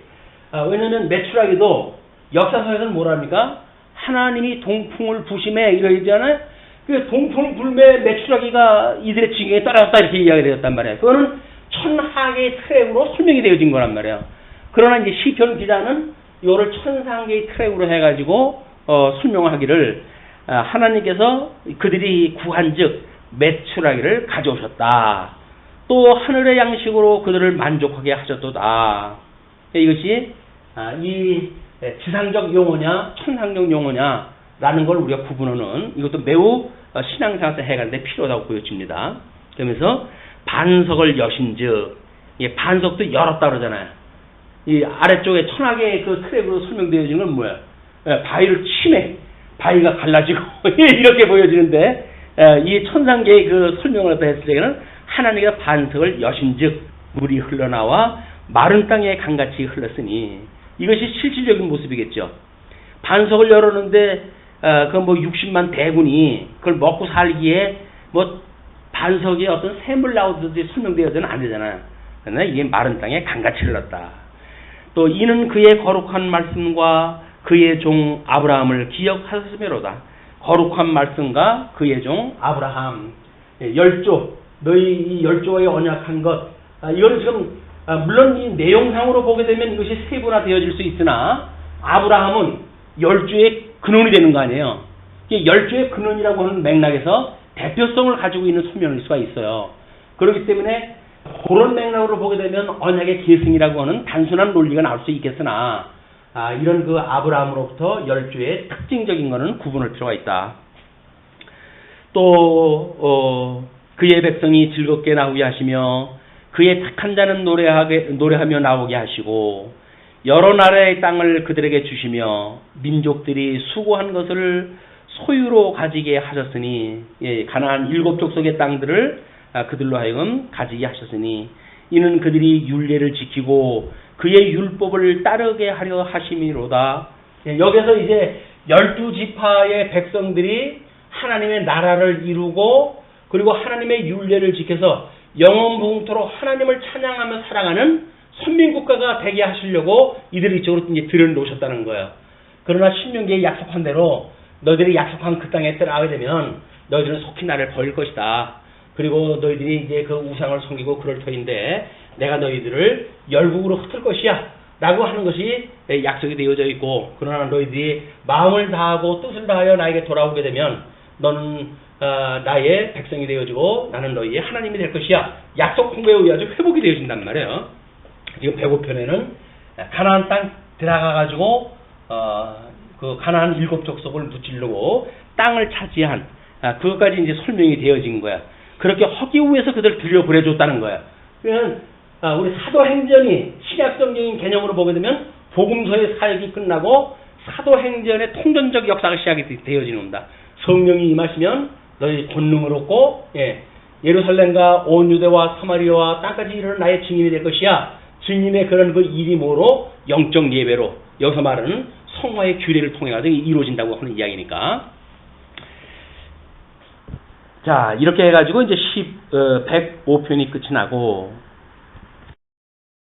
왜냐하면 메추라기도 역사서에서는 뭐랍니까? 하나님이 동풍을 부심해 이러잖아요. 그 동풍 불매 메추라기가 이들의 지경에 떨어졌다 이렇게 이야기가 되었단 말이에요. 그거는 천하계의 트랙으로 설명이 되어진 거란 말이에요. 그러나 이제 시편 기자는 이거를 천상계의 트랙으로 해가지고 설명하기를 하나님께서 그들이 구한즉 메추라기를 가져오셨다. 또 하늘의 양식으로 그들을 만족하게 하셨도다. 이것이 이 지상적 용어냐 천상적 용어냐라는 걸 우리가 구분하는 이것도 매우 신앙생활에서 해가는데 필요하다고 보여집니다. 그러면서 반석을 여신즉 반석도 열었다 그러잖아요. 이 아래쪽에 천하계의 그 트랙으로 설명되어지는 건 뭐야? 바위를 치매 바위가 갈라지고 이렇게 보여지는데 이 천상계의 그 설명을 했을 때는 하나님의 반석을 여신즉 물이 흘러나와 마른 땅에 강같이 흘렀으니 이것이 실질적인 모습이겠죠. 반석을 열었는데 그 뭐 60만 대군이 그걸 먹고 살기에 뭐 반석에 어떤 샘물 나오듯이 설명되어서는 안 되잖아요. 그러나 이게 마른 땅에 강같이 흘렀다. 또 이는 그의 거룩한 말씀과 그의 종 아브라함을 기억하셨으며로다. 거룩한 말씀과 그의 종 아브라함 열조 너희 이 열조에 언약한 것 이건 지금 물론 이 내용상으로 보게 되면 이것이 세분화되어질 수 있으나 아브라함은 열조의 근원이 되는 거 아니에요. 열조의 근원이라고 하는 맥락에서 대표성을 가지고 있는 설명일 수가 있어요. 그렇기 때문에 그런 맥락으로 보게 되면 언약의 계승이라고 하는 단순한 논리가 나올 수 있겠으나 이런 그 아브라함으로부터 열조의 특징적인 것은 구분할 필요가 있다. 또 그의 백성이 즐겁게 나오게 하시며 그의 착한 자는 노래하며 나오게 하시고 여러 나라의 땅을 그들에게 주시며 민족들이 수고한 것을 소유로 가지게 하셨으니 가나안 7족속의 땅들을 그들로 하여금 가지게 하셨으니 이는 그들이 율례를 지키고 그의 율법을 따르게 하려 하심이로다. 여기서 이제 12지파의 백성들이 하나님의 나라를 이루고 그리고 하나님의 율례를 지켜서 영원부흥토록 하나님을 찬양하며 살아가는 선민국가가 되게 하시려고 이들을 이쪽으로 이제 들여놓으셨다는 거예요. 그러나 신명기에 약속한 대로 너희들이 약속한 그 땅에 들어가게 되면 너희들은 속히 나를 버릴 것이다. 그리고 너희들이 이제 그 우상을 섬기고 그럴 터인데 내가 너희들을 열국으로 흩을 것이야 라고 하는 것이 약속이 되어져 있고, 그러나 너희들이 마음을 다하고 뜻을 다하여 나에게 돌아오게 되면 너는 나의 백성이 되어지고 나는 너희의 하나님이 될 것이야. 약속 공부에 의하여 회복이 되어진단 말이에요. 지금 105편에는 가나안 땅 들어가가지고 그 가나안 7 족속을 무찌르고 땅을 차지한 그것까지 이제 설명이 되어진 거야. 그렇게 하기 위해서 그들 들여보내줬다는 거야. 그러면 우리 사도행전이 신약성경인 개념으로 보게 되면 복음서의 사역이 끝나고 사도행전의 통전적 역사가 시작이 되어지는다. 성령이 임하시면 너희 권능을 얻고 예루살렘과 온 유대와 사마리아와 땅까지 이르는 나의 증인이 될 것이야. 증인의 그런 그 일이 뭐로? 영적 예배로, 여기서 말하는 성화의 규례를 통해 가지고 이루어진다고 하는 이야기니까. 자, 이렇게 해가지고 이제 105편이 끝이 나고